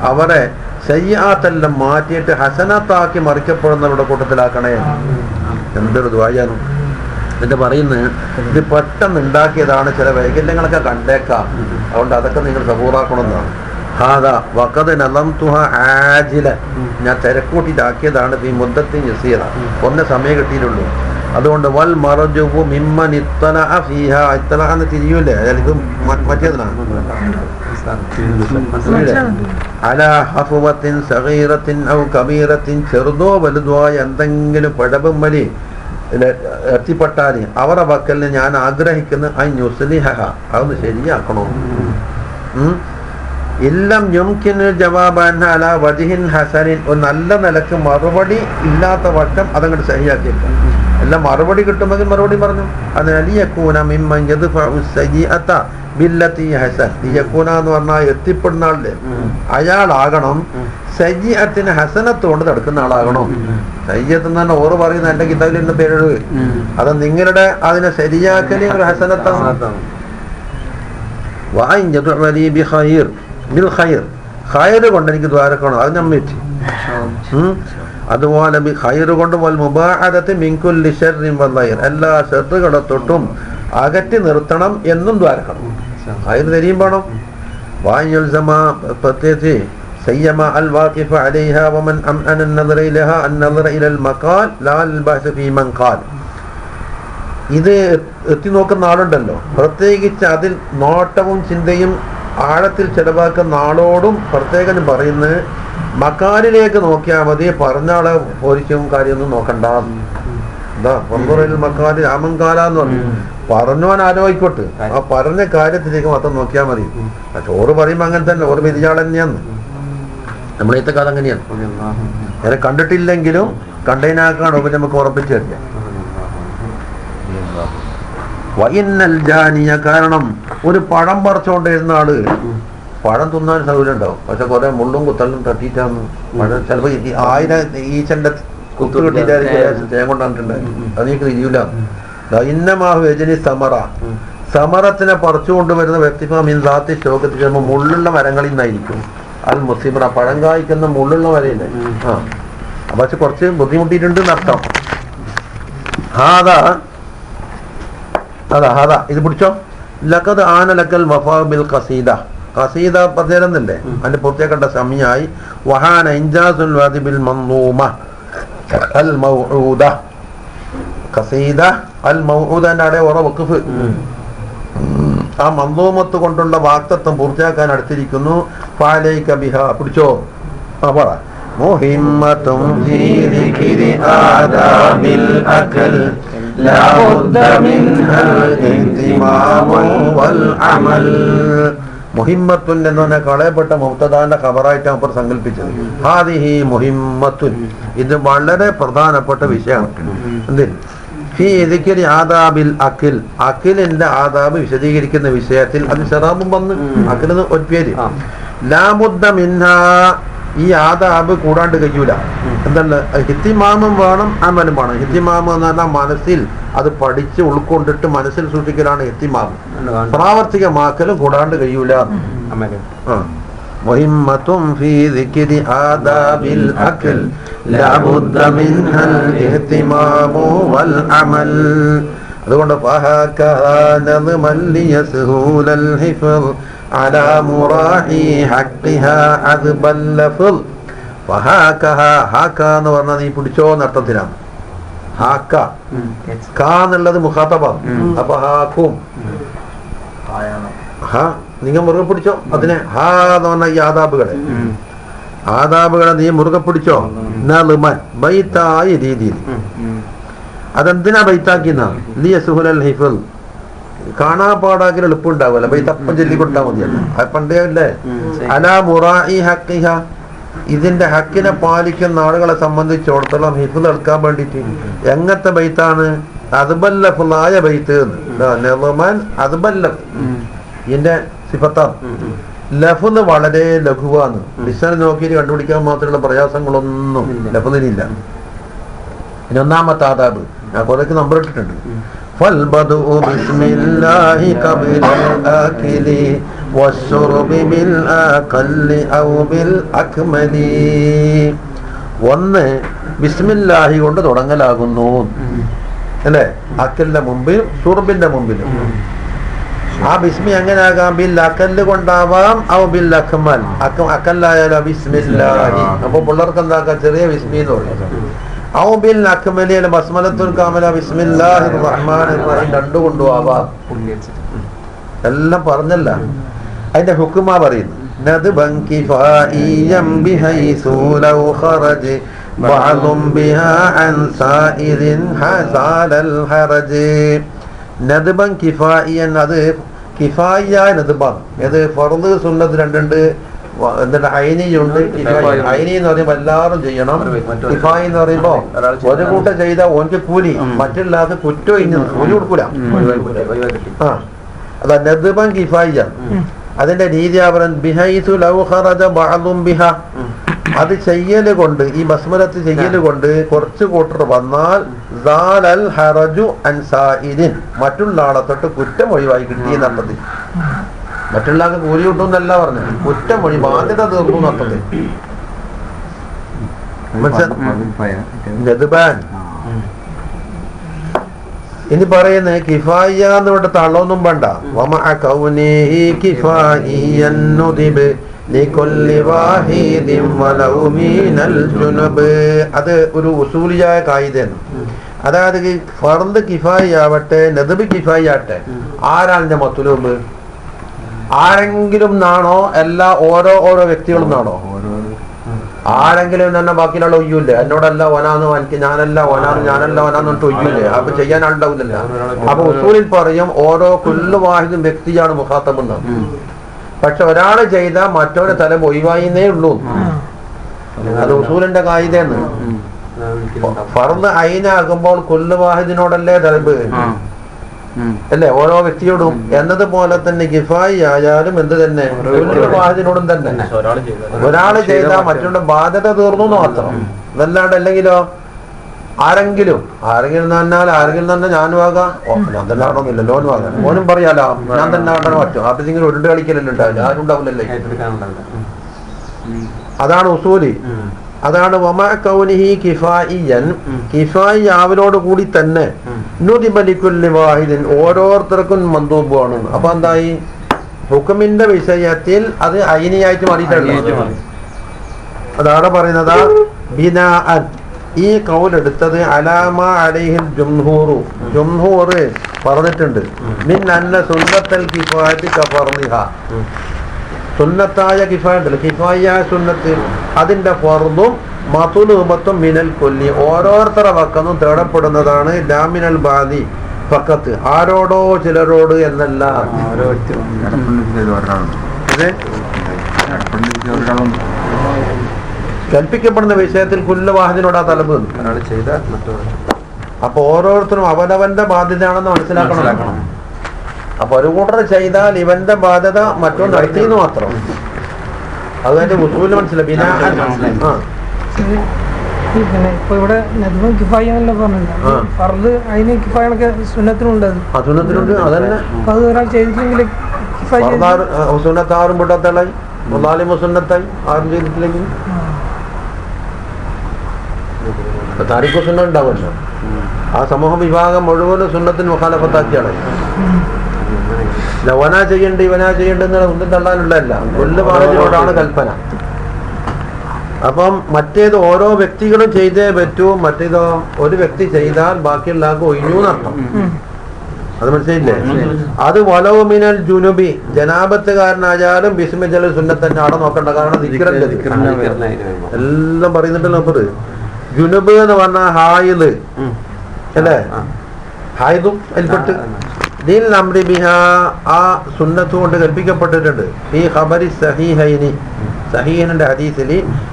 അവരെ സയ്യിആത്തെല്ലാം മാറ്റിയിട്ട് ഹസനാത്താക്കി മറിക്കപ്പെടുന്നവരുടെ കൂട്ടത്തിലാക്കണേ. എന്തൊരു ദുആയാണ് എന്നിട്ട് പറയുന്നത്. ഇത് പെട്ടെന്ന് ഉണ്ടാക്കിയതാണ്, ചില വൈകല്യങ്ങളൊക്കെ കണ്ടേക്കാം, അതുകൊണ്ട് അതൊക്കെ നിങ്ങൾ സബൂറാക്കണമെന്നാണ്. ഹാദാ വഖദ് നളംതുഹ ആജില, ഞാൻ തിരക്കൂട്ടിയിട്ടാക്കിയതാണ്. ഈ മുദ്ദത്തിൻ യസീറ, ഒന്നേ സമയം കിട്ടിയിട്ടുള്ളൂ. അതുകൊണ്ട് വൽ മർജുബു മിമ്മൻ ഇത്തലഅ ഫീഹാ, ഇത്തലഅ തിരിയൂലേ, ഇത് മറ്റേതാണ്. അലാ ഹഫവത്തിൻ സഗീറത്തിൻ ഔ കബീറത്തിൻ, ചെറുതോ വലുതോ എന്തെങ്കിലും പിഴവും വലി എത്തിപ്പെട്ടാൽ അവരുടെ വക്കലിന് ഞാൻ ആഗ്രഹിക്കുന്ന അൻയുസ്ലിഹ, അതൊന്ന് ശരിയാക്കണോ. ഇല്ലം യുംകിനു ജവാബൻ അലാ വജ്ഹിൻ ഹസനിൻ, ഒരു നല്ല നിലക്ക് മറുപടി ഇല്ലാത്ത പക്ഷം അതങ്ങോട്ട് ശരിയാക്കിയേക്കാം. എല്ലാം മറുപടി കിട്ടുമെങ്കിൽ മറുപടി പറഞ്ഞു. അതിനലിയക്കൂന മിമ്മൻ യദ്ഫഉ സയ്യിഅത ബില്ലതി ഹസൻ, യക്കൂന എന്ന് പറഞ്ഞാൽ എത്തിപ്പെടുന്ന ആളില്ലേ, അയാളാകണം സയ്യിഅത്തിന് ഹസനത്ത് കൊണ്ട് തടുക്കുന്ന ആളാകണം. സയ്യിഅത്ത് എന്ന് പറഞ്ഞാൽ ഓറ് പറയുന്ന എന്റെ കിതാബിൽ എന്ന പേര്, അത് നിങ്ങളുടെ അതിനെ ശരിയാക്കലേ ഒരു ഹസനത്താണ്. ഖൈർ കൊണ്ട് എനിക്ക് ദ്വാരക്കണം, അത് നമ്മിച്ച്. അതുപോലെ ഖൈർ കൊണ്ട് മുബാഅദത്തി മിൻ കുല്ലി ശർറിൻ വല്ലൈർ, എല്ലാ ശർറുകളെ തൊട്ടും അകറ്റി നിർത്തണം എന്നും ദ്വാരക്കണം. ഖൈർ തരീം വേണം. വായുൽസമ പ്രത്യേകിച്ച് സയ്യമ അൽ വാഖിഫ അലൈഹ വമൻ അംഅന അൻ-നദറ ഇലഹ അൻ-നദറ ഇലൽ മഖാൽ ലാ അൽ-ബഹ്സ ഫീ മൻ ഖാൽ. ഇത് എത്തി നോക്കുന്ന ആളുണ്ടല്ലോ, പ്രത്യേകിച്ച് അതിൽ നോട്ടവും ചിന്തയും ആഴത്തിൽ ചെലവാക്കുന്ന ആളോടും പ്രത്യേകം പറയുന്നത് മക്കാലിലേക്ക് നോക്കിയാൽ മതി, പറഞ്ഞ ആളെ പോരിക്കും കാര്യമൊന്നും നോക്കണ്ട. എന്താ പൊമ്പുറയിൽ മക്കാല് രാമൻകാല എന്ന് പറഞ്ഞു, പറഞ്ഞവൻ ആലോചിക്കോട്ട്, ആ പറഞ്ഞ കാര്യത്തിലേക്ക് മാത്രം നോക്കിയാൽ മതി. ചോറ് പറയുമ്പോ അങ്ങനെ തന്നെ, ഓറ് വിരിയാൾ തന്നെയാന്ന്. നമ്മളേത്തെ കഥ അങ്ങനെയാണ്. ഞാൻ കണ്ടിട്ടില്ലെങ്കിലും കണ്ടതിനാക്കാണ് ഉപരി നമുക്ക് ഉറപ്പിച്ചു തരില്ല. വൈന്നൽ ജാനിയ, കാരണം ഒരു പഴം പറിച്ചുകൊണ്ടിരുന്ന ആള് പഴം തിന്നാൻ സൗകര്യം ഉണ്ടാവും, പക്ഷെ കുറെ മുള്ളും കുത്തലും തട്ടിയിട്ടാന്ന് പഴം ചിലപ്പോ 1000 ഈച്ചന്റെ കുത്തു കിട്ടിയിട്ടായിരിക്കും തേൻ കൊണ്ടിട്ടുണ്ടായി, അത് നീക്ക് തിരിയൂല. ഇന്നമാഹു യജനി സമറ, സമറത്തിനെ പറിച്ചു കൊണ്ടുവരുന്ന വ്യക്തിത്വ മീൻസാത്തി ശോകത്തിൽ ചിലപ്പോൾ മുള്ളുള്ള മരങ്ങളിൽ നിന്നായിരിക്കും. അത് മുസ്ലിമറ, പഴം കായ്ക്കുന്ന മുള്ളുള്ള മരയില്ലേ, പക്ഷെ കുറച്ച് ബുദ്ധിമുട്ടിയിട്ടുണ്ട് എന്നർത്ഥം. അതാ ഇത് പിടിച്ചോ. ലഖദ് ആന ലക്കൽ വഫാ ബിൽ ഖസീദ, ഖസീദ പറഞ്ഞിരുന്നില്ലേ, അതിന്റെ പൂർത്തിയാക്കേണ്ട സമയമായി. വഹാന ഇൻജാസുൽ വാദി ബിൽ മൻദൂമ അൽ മൗഊദ, ഖസീദ അൽ മൗഊദന്റെ അവിടെ ഉറ വഖഫ്, ആ മൻദൂമത്ത് കൊണ്ടുള്ള വാക്തത്വം പൂർത്തിയാക്കാൻ അടുത്തിരിക്കുന്നു. ഫഅലൈക ബിഹാ, പിടിച്ചോ. പറ. മുഹിമ്മത്തും ഫീ ദിക്രി ആദാബിൽ അഖൽ ലാ ബുദ്ദ മിൻഹൽ ഇഹ്തിമാമു വൽ അമൽ. മുഹിമ്മത്തുൻ എന്ന് പറഞ്ഞാൽ കളയപ്പെട്ട മുബ്തദാന്റെ ഖബറായിട്ടാണ് അവർ സങ്കല്പിച്ചത്. ഹാദിഹി മുഹിമ്മത്തുൻ, ഇത് വളരെ പ്രധാനപ്പെട്ട വിഷയമാണ്. എന്തിന്? ഫീ ദിക്രി ആദാബിൽ അഖിൽ, അഖിലിന്റെ ആദാബ് വിശദീകരിക്കുന്ന വിഷയത്തിൽ. അത് ശറാബും വന്ന് അഖിലിന് ഒരു പേര്. ലാ ബുദ്ദ മിൻഹാ, ഈ ആദാബ് കൂടാണ്ട് കഴിയൂല. എന്തല്ല, ഹിത്തിമാമും വേണം, അമലും വേണം. ഹിത്തിമാമ് എന്ന് പറഞ്ഞാൽ മനസ്സിൽ അത് പഠിച്ച് ഉൾക്കൊണ്ടിട്ട് മനസ്സിൽ സൂക്ഷിക്കലാണ് ഹിത്തിമാമ്. പ്രാവർത്തികമാക്കലും കൂടാണ്ട് കഴിയൂല. മുഹിമ്മത്തും ഫീ ദിക്രി ആദാബിൽ അഖിൽ ലാ ബുദ്ദ മിൻഹൽ ഇഹ്തിമാമു വൽ അമൽ. അതുകൊണ്ട് ഫഹകഹാ നദ്മൻ ലിയസ്ഹൂലൽ ഹിഫ്ദ് അലാ മുറാഇ ഹഖ്ഖിഹാ അദ്ബൽ ലഫ്ദ്. ഫഹാകഹാ, ഹാക എന്ന് പറഞ്ഞാൽ നീ പിടിച്ചോ എന്നർത്ഥത്തിലാണ്. ഹാക്ക കാ എന്നുള്ളത് മുഖാത്തബാണ്. അപ്പൊ ഹാക്കും ഹാ നിങ്ങൾ മുറുകെ പിടിച്ചോ. അതിനെ ഹാ എന്ന് പറഞ്ഞ ഈ ആദാബുകളെ നീ മുറുകെ പിടിച്ചോ. നളുമൻ, ബൈത്തായ രീതിയിൽ. അതെന്തിനാ ബൈത്താക്കിന്ന? ലിയസ്ഹുലൽ ഹിഫ്ദ്, കാണാപ്പാടാക്കി എളുപ്പമുണ്ടാവുമല്ലോ, ബൈത്തപ്പം ചൊല്ലിക്കൊടുത്താൽ മതിയല്ലോ. അത് പണ്ടേ അല്ലേ. അലാ മുറാഇ ഹഖ്ഖിഹ, ഇതിന്റെ ഹക്കിനെ പാലിക്കുന്ന ആളുകളെ സംബന്ധിച്ചിടത്തോളം ഹിഫ്ദ് എടുക്കാൻ വേണ്ടിയിട്ട്. എങ്ങനത്തെ ബൈത്താണ്? അദ്ബല്ലഫുള്ളായ ബൈത്ത്. നളുമൻ അദ്ബല്ലഫ്, ഇതിന്റെ സിഫത്താണ്. ലഫ്ദ് വളരെ ലഘുവാണ്. ലിസാൻ നോക്കിയിട്ട് കണ്ടുപിടിക്കാൻ മാത്രമുള്ള പ്രയാസങ്ങളൊന്നും ലഫ്ദിനില്ല. ഇനി ഒന്നാമത്തെ ആദാബ് ഞാൻ കുറേക്ക് നമ്പർ ഇട്ടിട്ടുണ്ട്. ഫൽബദഉ ബിസ്മില്ലാഹി ഖബ്ലൽ ആകിലി വശ്ശുർബി ബിൽ അഖല്ലി ഔ ബിൽ അക്മലി. ഒന്ന് ബിസ്മില്ലാഹി കൊണ്ട് തുടങ്ങലാകുന്നു അല്ലേ, അക്കലിന്റെ മുമ്പിലും ഷുർബിന്റെ മുമ്പിലും. ആ ബിസ്മി എങ്ങനെ ആകാം? ബിൽ അക്കല്ല് കൊണ്ടാവാം, ഔ ബിൽ അക്മൽ, അക്കല്ലായാലോ ബിസ്മില്ലാഹി. അപ്പൊ പിള്ളേർക്ക് എന്താക്കാം? ചെറിയ ബിസ്മി എന്ന് പറയും. ഔ ബിൽ അക്മലി, ബസ്മലത്തുൽ കാമല ബിസ്മില്ലാഹിർ റഹ്മാനിർ റഹീം, രണ്ടു കൊണ്ടുപോവാം. എല്ലാം പറഞ്ഞല്ല, അതിന്റെ ഹുക്കുമാ പറയുന്നു. നദ്ബൻ കിഫായിയം ബിഹൈസു ലൗ ഖറജ് ബഅദും ബിഹാ അൻ സായിരിൻ ഹസാലൽ ഹറജ്. നദ്ബൻ കിഫായിയൻ, അത് കിഫായിയായ നദ്ബാണ്. ഏത് ഫർദ് സുന്നത്ത് രണ്ടുണ്ട്. എന്നിട്ട് ഐനിയുണ്ട്. ഐനി എന്ന് പറയുമ്പോ എല്ലാവരും ചെയ്യണം. കിഫായി എന്ന് പറയുമ്പോ ഒരു കൂട്ടം ചെയ്ത ഓൻക്ക് കൂലി, മറ്റുള്ളാതെ കുറ്റം ഇന്ന് കൂലി കൊടുക്കൂല. അതാ നദ്ബൻ കിഫായിയാണ്. അതിന്റെ രീതിയാപനം ബിഹൈസു ലൗ ഖറജ ബഅദും ബിഹാ, അത് ചെയ്യല് കൊണ്ട്, ഈ ബസ്മലത്ത് ചെയ്യല് കൊണ്ട് കുറച്ച് കൂട്ടർ വന്നാൽ സാലൽ ഹറജു അൻ സായിരിൻ, മറ്റുള്ള ആളെ തൊട്ട് കുറ്റം ഒഴിവായി കിട്ടി എന്നർത്ഥത്തിൽ. മറ്റുള്ള കൂലി കിട്ടും എന്നല്ല പറഞ്ഞു, കുറ്റം വഴി ബാധ്യത തീർന്നു നടത്തത്. ഇനി പറയുന്നത് കിഫായ എന്ന് പറഞ്ഞ തള്ളൊന്നും വേണ്ട. അത് ഒരു ഉസൂലിയായ കായികയാണ്. അതായത് ഫർദ് കിഫായി ആവട്ടെ നദ്ബ് കിഫായി ആവട്ടെ, ആരാണ് മത്ലൂബ്? ആരെങ്കിലും നാണോ? എല്ലാ ഓരോ വ്യക്തികളും നാണോ? ആരെങ്കിലും തന്നെ ബാക്കിയുള്ള ഒയ്യൂല്ലേ? എന്നോടല്ല ഒനാന്ന് എനിക്ക് ഞാനല്ല ഒനാന്ന് ഞാനല്ല ഒനാന്ന് ഒയ്യൂല്ലേ? അപ്പൊ ചെയ്യാൻ ആളുണ്ടാവില്ലല്ലോ. അപ്പൊ ഉസൂലിൽ പറയും ഓരോ കുല്ലു വാഹിദും വ്യക്തിയാണ് മുഖാത്തബെന്ന്. പക്ഷെ ഒരാള് ചെയ്താൽ മറ്റൊരു തല ഒഴിവായിന്നേ ഉള്ളൂ. അത് ഉസൂലിന്റെ കായികയാണ്. ഫർദ് ഐനാകുമ്പോൾ കുല്ലു വാഹിദിനോടല്ലേ തലബ് അല്ലേ, ഓരോ വ്യക്തിയോടും. എന്നതുപോലെ തന്നെ കിഫായി ആയാലും എന്ത് തന്നെ കുല്ലു വാഹിദിനോടും തന്നെ. ഒരാള് ചെയ്താൽ മറ്റുള്ള ബാധ്യത തീർന്നു മാത്രം. അതല്ലാണ്ട് അല്ലെങ്കിലോ ആരെങ്കിലും പറഞ്ഞാൽ ആരെങ്കിലും തന്നെ ഞാനും ആകാം, ഞാൻ തന്നെ ആകണമെന്നില്ല, ലോനും ആകാം. ഓനും പറയാലോ ഞാൻ തന്നെ ആകണം പറ്റും. അപ്പൊ നിങ്ങൾ ഉരുണ്ട് കളിക്കലല്ലോ ഉണ്ടാവില്ല, ആരും ഉണ്ടാവില്ലല്ലേ. അതാണ് ഉസൂലി. അതാണ് വമാ കൗനിഹി കിഫായിയൻ, കിഫായി ആവലോട് കൂടി തന്നെ നുദിബലിക്കുല്ലി വാഹിദിൻ, ഓരോരുത്തർക്കും മന്ദൂബാണ്. അപ്പൊ എന്തായി? ഹുക്മിന്റെ വിഷയത്തിൽ അത് ഐനിയായിട്ട് മാറിയിട്ടുണ്ട്. അതാണ് പറയുന്നത് ബിനാഅൻ, ഈ കൗലെടുത്തത് അലാമ അലൈഹിൽ ജംഹൂറു, ജംഹൂർ പറഞ്ഞിട്ടുണ്ട്. മിൻ അന്ന സുന്നത്തൽ കിഫായത്തി കഫർദിഹ, സുന്നത്തായ കിഫായത്തുണ്ട്, കിഫായ സുന്നത്ത് അതിന്റെ ഫർദും മത്ലൂബത്തും മിനൽ കൊല്ലി, ഓരോരുത്തരുടെ വക്കന്നും തേടപ്പെടുന്നതാണ്. ലാമിനൽ ബാദി ഫക്കത്ത്, ആരോടോ ചിലരോട് എന്നല്ല. കൽപ്പിക്കപ്പെടുന്ന വിഷയത്തിൽ കുല്ലു വാഹിദിനോടാ തലബ്. അപ്പൊ ഓരോരുത്തരും അവനവന്റെ ബാധ്യതയാണെന്ന് മനസ്സിലാക്കണം. അപ്പൊ ഒരു കൂട്ടർ ചെയ്താൽ ഇവന്റെ ബാധ്യത മറ്റൊന്ന് നടത്തിയെന്ന് മാത്രം. അതുകൊണ്ട് ഉസൂല് മനസ്സിലായി. ഇപ്പൊ ഇവിടെ കിഫായി എന്നല്ല പറഞ്ഞില്ല, ഫർദ് അതിന് കിഫായൊക്കെ സുന്നത്തിനുണ്ട്. സുന്നത്തിനുണ്ട്. അതന്നെ അത് ഒരാൾ ചെയ്തിട്ടില്ലെങ്കിൽ സുന്നത്ത് ആറും പൊട്ടാത്തളായി, ഒന്നാലും സുന്നത്തായി. ആരും ചെയ്തിട്ടില്ലെങ്കിൽ താരിഖു സുന്ന ഉണ്ടാവുമല്ലോ. ആ സമൂഹ വിഭാഗം മുഴുവനും സുന്നത്തിന് മുഖാലഫത്താക്കിയാണ്. ലവനാ ചെയ്യണ്ട ഇവനാ ചെയ്യണ്ടെന്ന് ഒന്നും തള്ളാനുള്ളതല്ല, കൊല്ലു വാഹിദിനോടാണ് കൽപ്പന. അപ്പം മറ്റേത് ഓരോ വ്യക്തികളും ചെയ്തേ പറ്റൂ, മറ്റേതോ ഒരു വ്യക്തി ചെയ്താൽ ബാക്കിയുള്ള ആൾക്ക് ഒഴിഞ്ഞു നടത്തണം. അത് മനസ്സിലില്ലേ? അത് വലവുമിനൽ ജുനുബി, ജനാപത്തുകാരനായാലും ബിസ്മിൽ സുന്നത്തന്നെ അവിടെ നോക്കണ്ട. കാരണം എല്ലാം പറയുന്നുണ്ടല്ലോ. അപ്പത് ജുനുബ് എന്ന് പറഞ്ഞാൽ ഹായിദ് അല്ലേ, ഹായിദും അതിൽപ്പെട്ട് ദീൻ അംരി ബിഹാ, ആ സുന്നത്ത് കൊണ്ട് കൽപ്പിക്കപ്പെട്ടിട്ടുണ്ട്. ഈ ഖബരി സഹീഹൈനി, സഹീഹിന്റെ ഹദീസിൽ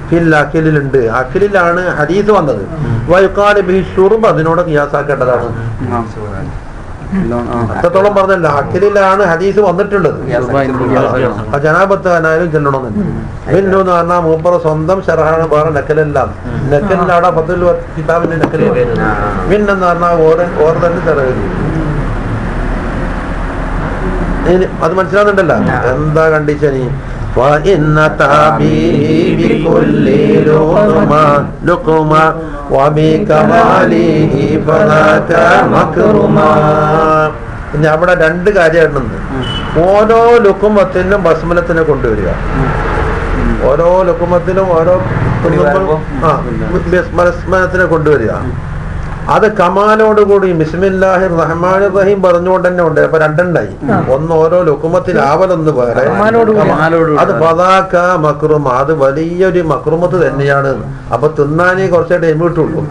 ഫിൽ അഖിലുണ്ട്. അഖിലാണ് ഹദീസ് വന്നത്. വയുഖാലു ബിഹി ശുർബ്, അതിനോട് ഖിയാസാക്കേണ്ടതാണ്. അത്രത്തോളം പറഞ്ഞല്ല, അഖിലാണ് ഹദീസ് വന്നിട്ടുള്ളത്. ജനാപത്താനായാലും ചെല്ലണമെന്ന്. പിന്നു എന്ന് പറഞ്ഞാൽ മൂപ്പറ സ്വന്തം ശർഹാണ്, വേറെ നക്കലെല്ലാം. നക്കലിലാണ് ഫത്തുൽ കിതാബിന്റെ നക്കല്. പിന്നെന്ന് പറഞ്ഞാൽ ഓർ തന്നെ ചെറുകി. അത് മനസ്സിലാകുന്നുണ്ടല്ലോ എന്താ കണ്ടീഷനി. പിന്നെ അവിടെ രണ്ട് കാര്യമുണ്ട്. ഓരോ ലുക്കുമത്തിനും ബസ്മലത്തിനെ കൊണ്ടുവരിക. ഓരോ ലുക്കുമത്തിനും ഓരോ ബസ്മലത്തിനെ കൊണ്ടുവരിക. അത് കമാലോടുകൂടി ബിസ്മില്ലാഹിർ റഹ്മാനിർ റഹീം പറഞ്ഞുകൊണ്ട് തന്നെ ഉണ്ട്. അപ്പൊ രണ്ടുണ്ടായി. ഒന്ന് ഓരോ ലുക്കുമത്തിന് ആവലൊന്ന് വേറെ. അത് പതാക്ക മക്രുമ, അത് വലിയൊരു മക്രുമത്ത് തന്നെയാണ്. അപ്പൊ തിന്നാനേ കുറച്ചേ ടൈം കിട്ടുള്ളൂ.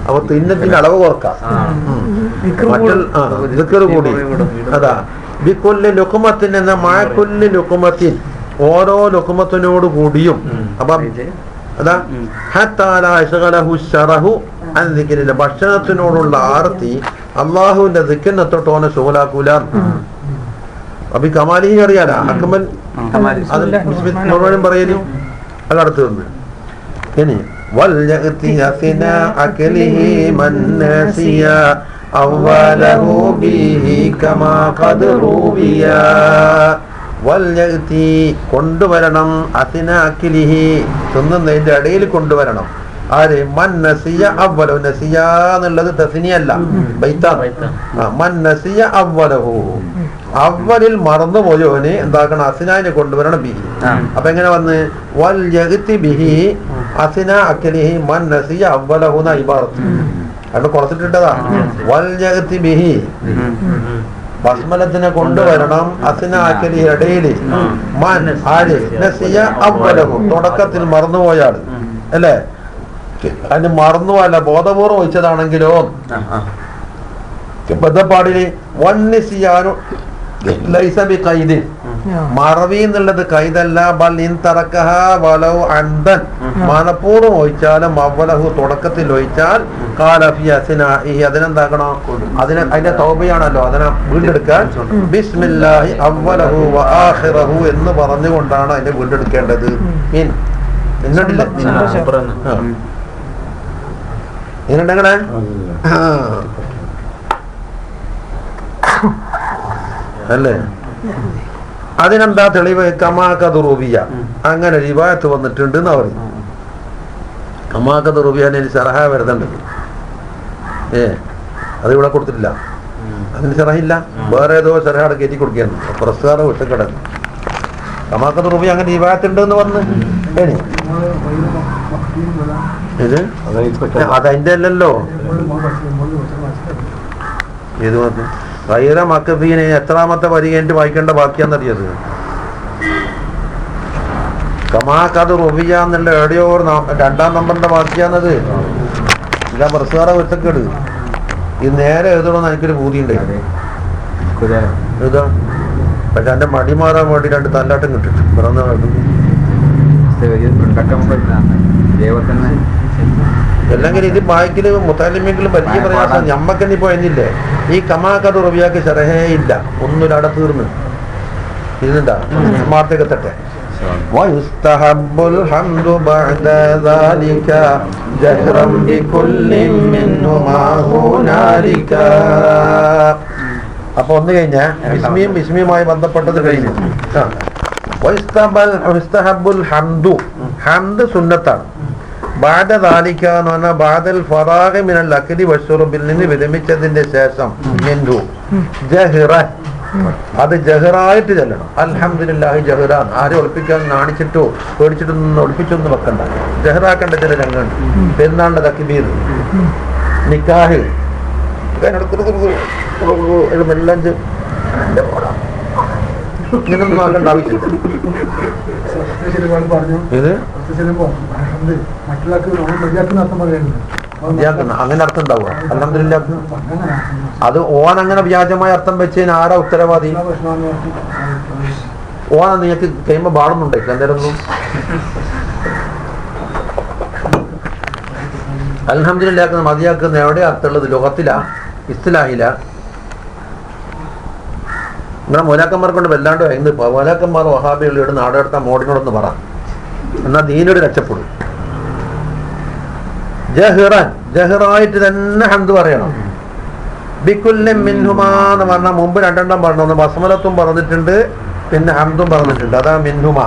അപ്പൊ തിന്നത്തിന്റെ അളവ് കുറക്കാം. ദിക്ർ കൂടി. അതാ ബിക്കുല്ലി ലുക്കുമത്തിൻ എന്ന മാക്കുല്ലി ലുക്കുമത്തിൻ, ഓരോ ലുക്കുമത്തിനോട് കൂടിയും. അപ്പൊ അതാ ഭക്ഷണത്തിനോടുള്ള ആർത്തി അള്ളാഹുവിന്റെ ദിക്കിനെ തൊട്ട് ഓനെ ശുഗലാക്കൂല. അപ്പൊ ഈ കമാലി അറിയാലോ, അക്മൽ മുഴുവനും പറയലും അതടുത്ത് വന്ന് ഇനി വൽയഅ്തി കൊണ്ടുവരണം അസിന അഖിലിഹി തിന്നുന്നതിന്റെ ഇടയിൽ കൊണ്ടുവരണം. ആര്? മൻ നസിയ അവ്വലഹു. നസിയ എന്നുള്ളത് തസ്നിയല്ല, ബൈത്താണ്. മൻ നസിയ അവ്വലഹു, അവലിൽ മറന്നുപോയവന് എന്താക്കണം? അസിനാനെ കൊണ്ടുവരണം ബിഹി. അപ്പൊ എങ്ങനെ വന്ന് വൽയഅ്തി ബിഹി അസിന അഖിലിഹി മൻ നസിയ അവ്വലഹു എന്ന ഇബാറത്ത് അവിടെ കുറച്ചിട്ടതാ. വൽയഅ്തി ബിഹി ബസ്മലത്തിനെ കൊണ്ടുവരണം അസിന അഖിലിഹി ഇടയിൽ. മൻ ആര്? നസിയ അവ്വലഹു, തുടക്കത്തിൽ മറന്നുപോയാൾ അല്ലേ? അതിന് മറന്നുപോയല്ല, ബോധപൂർവ്വം വെച്ചതാണെങ്കിലോ ബദ്ധപ്പാടില് വന്നിസിയാനു ലൈസ ബി ഖൈദ്, മറവി എന്നുള്ളത് കൈതല്ല. ബൽ ഇൻ തറക്കഹ വലൗ അൻദൻ, മനപൂർവ്വം ഒഴിച്ചാലും അവലഹു തുടക്കത്തിൽ ഒഴിച്ചാൽ കാലഫി അസ്നാഇഹി, അതിനെന്താക്കണോ? അതിന്റെ തൗബയാണല്ലോ, അതിനെ വീണ്ടെടുക്കാൻ ബിസ്മില്ലാഹി അവലഹു വ ആഖിറഹു എന്ന് പറഞ്ഞുകൊണ്ടാണ് അതിനെ വീണ്ടെടുക്കേണ്ടത്. എന്നിട്ടില്ല ഇങ്ങനെയുണ്ടെങ്ങനെ അല്ലേ? അതിനെന്താ തെളിവ്? കമാക്കത് റുബിയ, അങ്ങനെ റിവായത്ത് വന്നിട്ടുണ്ട് എന്ന് പറയും. കമാക്കത് റുബിയ ശറഹ വരുന്നുണ്ട്. അത് ഇവിടെ കൊടുത്തിട്ടില്ല, അതിന് ശറഹില്ല. വേറെ ഏതോ ശറഹയുടെ കയറ്റി കൊടുക്കുകയാണ്, പുരസ്കാരം വിട്ടക്കിടന്ന്. കമാക്കത് റുബിയ അങ്ങനെ റിവായത്ത് ഉണ്ട് എന്ന് പറഞ്ഞ് ഇത് അതതിന്റെ അല്ലല്ലോ. ഏത് പറഞ്ഞു? ഗൈറ മക്കഫീനെ എത്രാമത്തെ വരി കഴിഞ്ഞിട്ട് വായിക്കേണ്ട ബാക്കിയാന്നറിയത്? കമാക്കത് റുബിയ എന്നുള്ള എവിടെയോ രണ്ടാം നമ്പറിന്റെ ബാക്കിയാന്നത്. ഇല്ല പ്രസാറ വെച്ചക്കേട് ഇത് നേരെ എഴുതണമെന്ന് എനിക്കൊരു ബൂതിയുണ്ട്. എഴുതാ പക്ഷെ എന്റെ മടി മാറാൻ വേണ്ടി രണ്ട് തല്ലാട്ടം കിട്ടിട്ട് അല്ലെങ്കിൽ ഇത് ബാക്കില് മുത്താലിമെങ്കിലും വലിയ പ്രയാസം. ഞമ്മക്കെന്നി പോയെന്നില്ലേ ഈ കമാക്കത് റുബിയാക്ക് ശരഹേ ഇല്ല, ഒന്നുമില്ല, തീർന്ന് ഇരുന്നുണ്ടാ മാർത്തേക്ക് എത്തട്ടെ. അപ്പൊ ഒന്ന് കഴിഞ്ഞ ബിസ്മിയുമായി ബന്ധപ്പെട്ടത് കഴിഞ്ഞു. ഹംദ് സുന്നത്താണ്. ബാദ ദാലിക എന്ന് പറഞ്ഞാൽ ബാദൽ ഫറാഗ മിനൽ അക്ലി വശുർബിൽ നിന്ന് വിരമിച്ചതിന്റെ ശേഷം മിൻഹു ജഹ്റൻ, അത് ജഹറായിട്ട് ചെല്ലണം. അൽഹംദുലില്ലാഹി ജഹ്റാൻ. ആരും ഒളിപ്പിക്കാൻ നാണിച്ചിട്ടോ പേടിച്ചിട്ടൊന്നും ഒളിപ്പിച്ചൊന്നും വെക്കണ്ട, ജഹറാക്കേണ്ട ചില രംഗമുണ്ട്. പെരുന്നാളിന്റെ തക്ബീർ, നിക്കാഹ്, മെല്ലഞ്ച് ഇങ്ങനൊന്നും ആക്കേണ്ട ആവശ്യമില്ല. ഇത് അങ്ങനെ അർത്ഥം ഉണ്ടാവുക അൽഹംദുലില്ലാഹ്. അത് ഓൻ അങ്ങനെ വ്യാജമായ അർത്ഥം വെച്ചതിന് ആരാ ഉത്തരവാദി? ഓന നിങ്ങൾക്ക് കഴിയുമ്പോ ബാടുന്നുണ്ടായില്ല എന്തേരൊന്നും. അൽഹംദുലില്ലാഹ് മതിയാക്കുന്ന എവിടെയാ അർത്ഥമുള്ളത്? ലോകത്തിലാ, ഇസ്ലാഹില? നിങ്ങളെ മൂലാക്കന്മാർ കൊണ്ട് വല്ലാണ്ട് ഇന്ന് മൂലാക്കന്മാർ വഹാബികളിവിടെ നാടെടുത്ത മോഡിനോടൊന്ന് പറ, എന്നാ ദീനൊരു രക്ഷപ്പെടും. ജഹ്റൻ, ജഹ്റായിട്ട് തന്നെ ഹംദ് പറയണം. ബിക്കുല്ലിൻ മിൻഹുമാ എന്ന് പറഞ്ഞാൽ മുമ്പ് രണ്ടെണ്ണം പറഞ്ഞു, ബസ്മലത്തും പറഞ്ഞിട്ടുണ്ട്, പിന്നെ ഹംദും പറഞ്ഞിട്ടുണ്ട്. അതാ മിൻഹുമാ.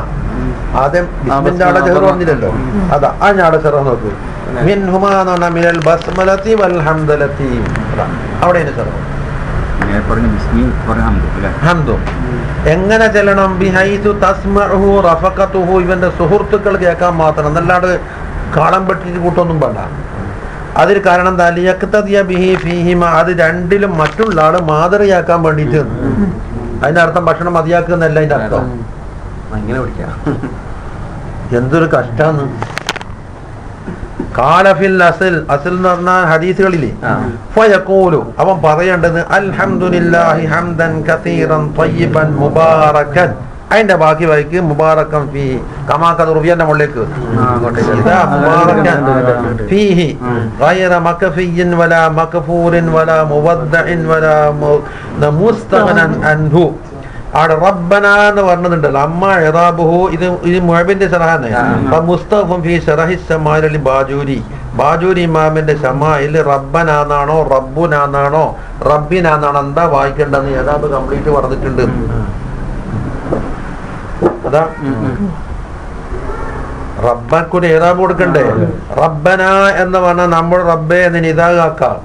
ആദ്യം ബിസ്മിന്റെ ആടെ ജഹ്ർ പറഞ്ഞില്ലല്ലോ, അതാ ആ ഞാടെ ചെറ നോക്കൂ. മിൻഹുമാ എന്ന് പറഞ്ഞാൽ മിനൽ ബസ്മലത്തി വൽ ഹംദലത്തി, അവിടെ ചെറ ഹംദും. എങ്ങനെ ചെല്ലണം? ബിഹൈസു തസ്മഉഹു റഫഖതുഹു, ഇവന്റെ സുഹൃത്തുക്കൾ കേൾക്കാൻ മാത്രം, എന്നല്ലാണ്ട് കാളം പെട്ടിട്ട് കൂട്ടൊന്നും വേണ്ട. അതിൽ കാരണം എന്താ? ലിയഖ്തദിയ ബിഹി ഫീഹിമ, അത് രണ്ടിലും മറ്റുള്ള ആള് മാതൃകയാക്കാൻ വേണ്ടിയിട്ട്. അതിന്റെ അർത്ഥം ഭക്ഷണം മതിയാക്കുന്നല്ല അതിന്റെ അർത്ഥം. എന്തൊരു കഷ്ടാന്ന്. കാലഫിൽ അസിൽ, അസിൽ എന്ന് പറഞ്ഞാൽ ഹദീസുകളില്ലേ, ഫയഖൂലു, അവൻ പറയേണ്ടത് അൽഹംദുലില്ലാഹി ഹംദൻ കസീറൻ ത്വയ്യിബൻ മുബാറകൻ. അതിന്റെ ബാക്കി വായിക്ക് മുബാറക്കൻ ഫീഹി, കമാക്കത് റുബിയന്റെ മുകളിലേക്ക് ഇതാ മുബാറക്കൻ ഫീഹി ഗൈറ മക്ഫിയിൻ വലാ മക്ഫൂരിൻ വലാ മുവദ്ദഇൻ വലാ മുസ്തഗ്നൻ അൻഹു. അവിടെ റബ്ബന എന്ന് പറഞ്ഞിട്ടുണ്ടല്ലോ, അമ്മ ഇറാബുഹു, ഇത് മുഅബിന്റെ ശറഹാണ്. മുസ്തഫും ഫീ ശറഹി സമാഇലി ബാജൂരി, ബാജൂരി ഇമാമിന്റെ ശമാഇൽ റബ്ബനാന്നാണോ റബ്ബുനാന്നാണോ റബ്ബിനാന്നാണോ എന്താ വായിക്കേണ്ടതെന്ന് ഏതാണ്ട് കംപ്ലീറ്റ് പറഞ്ഞിട്ടുണ്ട്. അതാ റബ്ബക്കൊരു ഇറാബ് കൊടുക്കണ്ടേ? റബ്ബന എന്ന് പറഞ്ഞാൽ നമ്മൾ റബ്ബെ എന്ന് ഇതാക്കാം.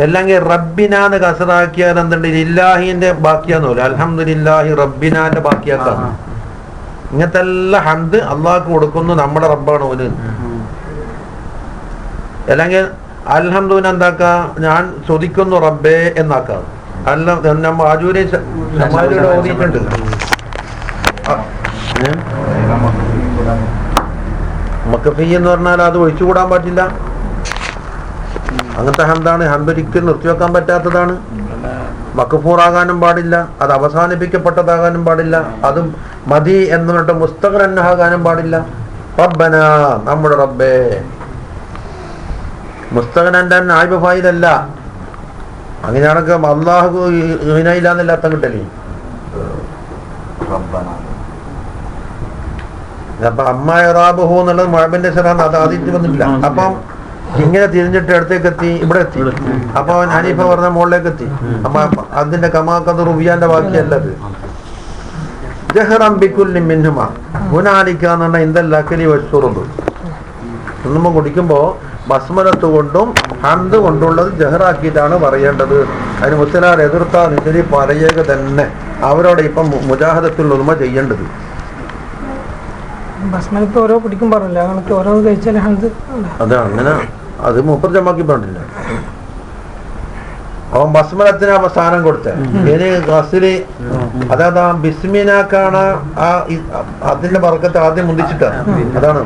അല്ലെങ്കിൽ റബ്ബിനാന്ന് കസറാക്കിയാൽ എന്തുണ്ട്? ഇല്ലാഹിന്റെ ബാക്കിയാന്നൂല, അൽഹംദുലില്ലാഹി റബ്ബിനാന്റെ ബാക്കിയാക്കാം. ഇങ്ങനത്തെ എല്ലാ ഹംദ് അള്ളാഹ്ക്ക് കൊടുക്കുന്നു, നമ്മുടെ റബ്ബാണ് ഓന്. അല്ലെങ്കിൽ അൽഹംദുലില്ലാഹ് എന്താക്കാ? ഞാൻ സ്തുതിക്കുന്നു റബ്ബേ എന്നാക്കാം. അല്ല നമ്മ ആജൂരി ഓതിയിട്ടുണ്ട്. മക്കഫി എന്ന് പറഞ്ഞാൽ അത് ഒഴിച്ചുകൂടാൻ പറ്റില്ല. അങ്ങനത്തെ ഹംദാണ്. ഹംദൊരിക്കൽ നിർത്തിവെക്കാൻ പറ്റാത്തതാണ്. മക്ഫൂറാകാനും പാടില്ല, അത് അവസാനിപ്പിക്കപ്പെട്ടതാകാനും പാടില്ല, അത് മതി എന്ന് പറഞ്ഞിട്ട് മുസ്തഖറന്നാകാനും പാടില്ല. റബ്ബന നമ്മുടെ റബ്ബേ. മുസ്തഖനന്റെ നായിബ് ഫായിലല്ല. അങ്ങനെയാണെങ്കിൽ അള്ളാഹു ഇല്ലാന്നില്ല അർത്ഥം കിട്ടലേ. അപ്പൊ അമ്മാഹു എന്നുള്ളത് മുഅബിന്റെ ശരാണ്, അത് ആദ്യത്തെ വന്നിട്ടില്ല. അപ്പം ഇങ്ങനെ തിരിഞ്ഞിട്ട് അടുത്തേക്ക് എത്തി, ഇവിടെ എത്തി. അപ്പൊ ഹനീഫ പറഞ്ഞ മുകളിലേക്ക് എത്തി. അപ്പൊ അതിന്റെ കമാക്കത് റുബിയാന്റെ ബാക്കിയല്ലത്. ഒന്നുമ്പോ കുടിക്കുമ്പോ ബസ്മലത്ത് കൊണ്ടും ഹംദ് കൊണ്ടുള്ളത് ജഹറാക്കിയിട്ടാണ് പറയേണ്ടത്. അതിന് മുസ്ലിം എതിർത്താൽ ഇതിന് പറയുക തന്നെ. അവരോട് ഇപ്പം മുജാഹദത്തുൽ ഉലമ ചെയ്യേണ്ടത്. ഭസ്മലത്ത് ഓരോ കുടിക്കും പറഞ്ഞില്ല, അങ്ങനെ ഓരോന്ന് കഴിച്ചാൽ ഹംദ്. അത് അങ്ങനെ അത് മൂപ്പർ ജമാക്കി പറഞ്ഞില്ല. അവൻ ബസ്മലത്തിന് സ്ഥാനം കൊടുത്ത. ഇനി ഗസ്ലി അതായത് ആ ബിസ്മിനാക്കാണ് ആ അതിന്റെ ബർക്കത്ത് ആദ്യം മുന്തിച്ചിട്ടാണ്. അതാണ്.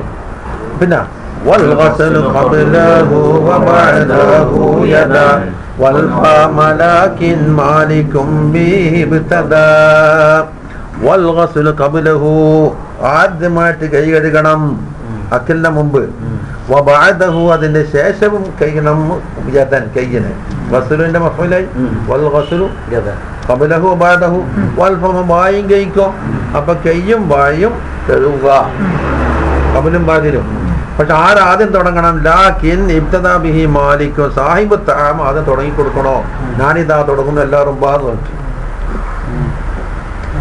പിന്നെ والغسل قبله وبعده يدا والفم لكن مالك به ابتدى والغسل قبله ആദ്യമായിട്ട് കൈ കഴുകണം അക്കലിന് മുമ്പ്. വബഅദഹു അതിന്റെ ശേഷവും കൈകണം യദൻ കൈയിന്. ഗസ്ലുവിന്റെ മഫ്ഊലായി വൽ ഗസ്ലു യദൻ ഖബലഹു വബഅദഹു വൽ ഫമ വായും കൈക്കോ. അപ്പൊ കൈയും വായും കഴുകുക, ഖബലും ബാദിലും. പക്ഷെ ആരാദ്യം തുടങ്ങണം? ലാകിൻ ഇബ്തദാ ബിഹി മാലിക് സാഹിബ് തആം ആദ്യം തുടങ്ങി കൊടുക്കണോ? ഞാനിതാ തുടങ്ങുന്നു എല്ലാവരും ബാന്ന് പറഞ്ഞു.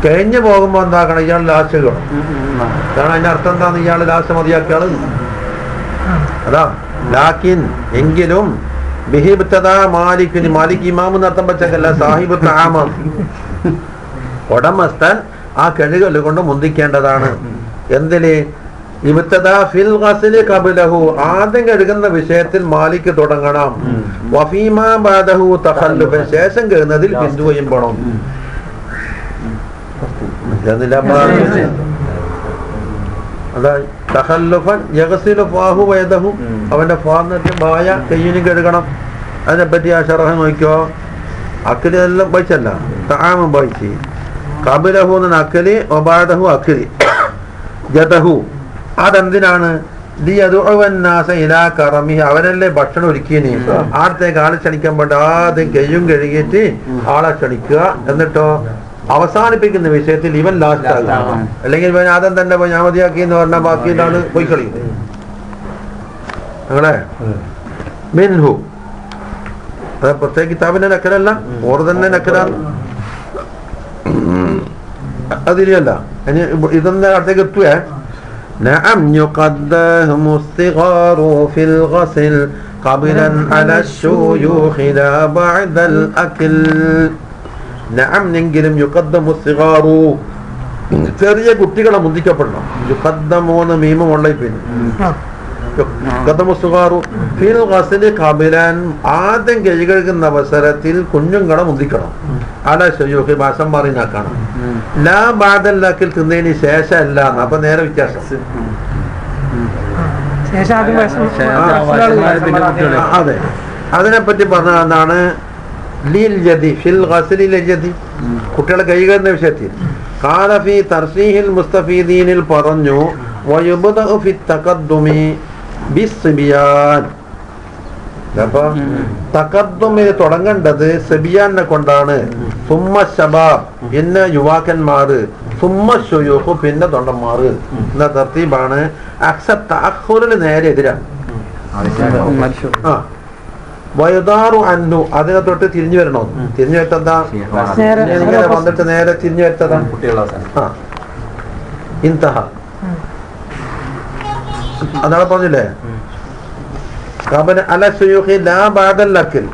കഴിഞ്ഞു പോകുമ്പോ എന്താക്കണം? ഇയാൾ ലാസ്റ്റ് കാണും. കാരണം അതിന്റെ അർത്ഥം എന്താന്ന്? ഇയാള് ലാസ്റ്റ് മതിയാക്കിയാള്. അതാ ലാക്കിൻ എങ്കിലും ബിഹിബ്തദാ മാലിക്കിന്, മാലിക് ഇമാമെന്ന് അർത്ഥം വെച്ചല്ല, സാഹിബ് തആം ഉടമസ്ഥൻ ആ കഴുകല് കൊണ്ട് മുന്തിക്കേണ്ടതാണ്. എന്തില്? ഇബ്തദാ ഫിൽ ഗസ്ലി ഖബ്ലഹു ആദ്യം കഴുകുന്ന വിഷയത്തിൽ മാലിക് തുടങ്ങണം. വഫീമാ ബഅദഹു തഖല്ലുഫ് ശേഷം കഴുകുന്നതിൽ ബിന്ദുവയും പോണം. അവന്റെ ഫാന്നിട്ട് വായ കയ്യിനും കഴുകണം. അതിനെപ്പറ്റി ആ ഷറഹ് നോക്കിയോ. അക്കലി എല്ലാം വായിച്ചല്ല, തആമും വായിച്ച്. ഖബലഹു എന്ന അക്കലി, വബഅദഹു അക്കലി, ജദഹു അതെന്തിനാണ്? അവനല്ലേ ഭക്ഷണം ഒരുക്കിയനി, ആടത്തേക്ക് ആളെ ക്ഷണിക്കാൻ വേണ്ട ആദ്യം കയ്യും കഴുകിയിട്ട് ആളെ ക്ഷണിക്കുക. എന്നിട്ടോ അവസാനിപ്പിക്കുന്ന വിഷയത്തിൽ ഇവൻ ലാസ്റ്റ് ആകും. അല്ലെങ്കിൽ ഇവൻ ആദ്യം തന്നെ പോയി ഞാൻ മതിയാക്കി എന്ന് പറഞ്ഞാൽ ബാക്കിയിലാണ് പോയി കളിക്കുന്നത്. അങ്ങനെ മിൻഹു അത് പ്രത്യേക കിതാബിന്റെ നക്കലല്ല, ഓർ തന്നെ നക്കലാണ്. അതിലല്ല ഇനി ഇതൊന്നും അടുത്തേക്ക് എത്തുവേ. نعم يقدم الصغار في الغسل قبلا على الشيوخ لا بعد الأكل. نعم എങ്കിലും يقدم الصغار ചെറിയ കുട്ടികളെ മുന്തിക്കപ്പെടണം. യുഖദ്ദമൂന്ന് മീമുള്ള പിന്നെ യുഖദ്ദമു الصغار في الغسل قبلا ആദ്യം കഴുകുന്ന അവസരത്തിൽ കുഞ്ഞുങ്ങളെ മുന്തിക്കണം. അല ശയൂഖ് ഭാഷം മാറിനാക്കണം. ലാ ബഅദൽ അക്ൽ തിന്നതിന് ശേഷം അല്ല. അപ്പൊ നേരെ വ്യത്യാസം. അതെ, അതിനെപ്പറ്റി പറഞ്ഞതാണ് ലിൽ ജദി ഫിൽ ഗസ്ലി ലിൽ ജദി കുട്ടികളെ കഴുകുന്ന വിഷയത്തിൽ. ഖാല ഫി തർസീഹിൽ മുസ്തഫീദീനിൽ പറഞ്ഞു വയുബ്ദഉ ഫി തഖദ്ദുമി ബിസ്ബിയാൻ. അപ്പൊ തഖദ്ദുമിൽ തുടങ്ങേണ്ടത് സബിയാനെ കൊണ്ടാണ്. സുമ്മ ശബാബ് പിന്നെ യുവാക്കന്മാര്, സുമ്മ ശുയൂഖ് പിന്നെ തൊണ്ടന്മാര് എന്ന തർത്തീബാണ്. അക്സ തഅഖുറിൽ നേരെ എതിരാണ്. വയുദാറു അന്നു അതിനെ തൊട്ട് തിരിഞ്ഞു വരണോ? തിരിഞ്ഞു വരുത്തതാ ഇങ്ങനെ വന്നിട്ട് നേരെ തിരിഞ്ഞു വരുത്തതാ. ഇൻതഹ അതാണ് പറഞ്ഞില്ലേ. അല ശുയൂഖി ലാ ബഅദൽ അക്ൽ,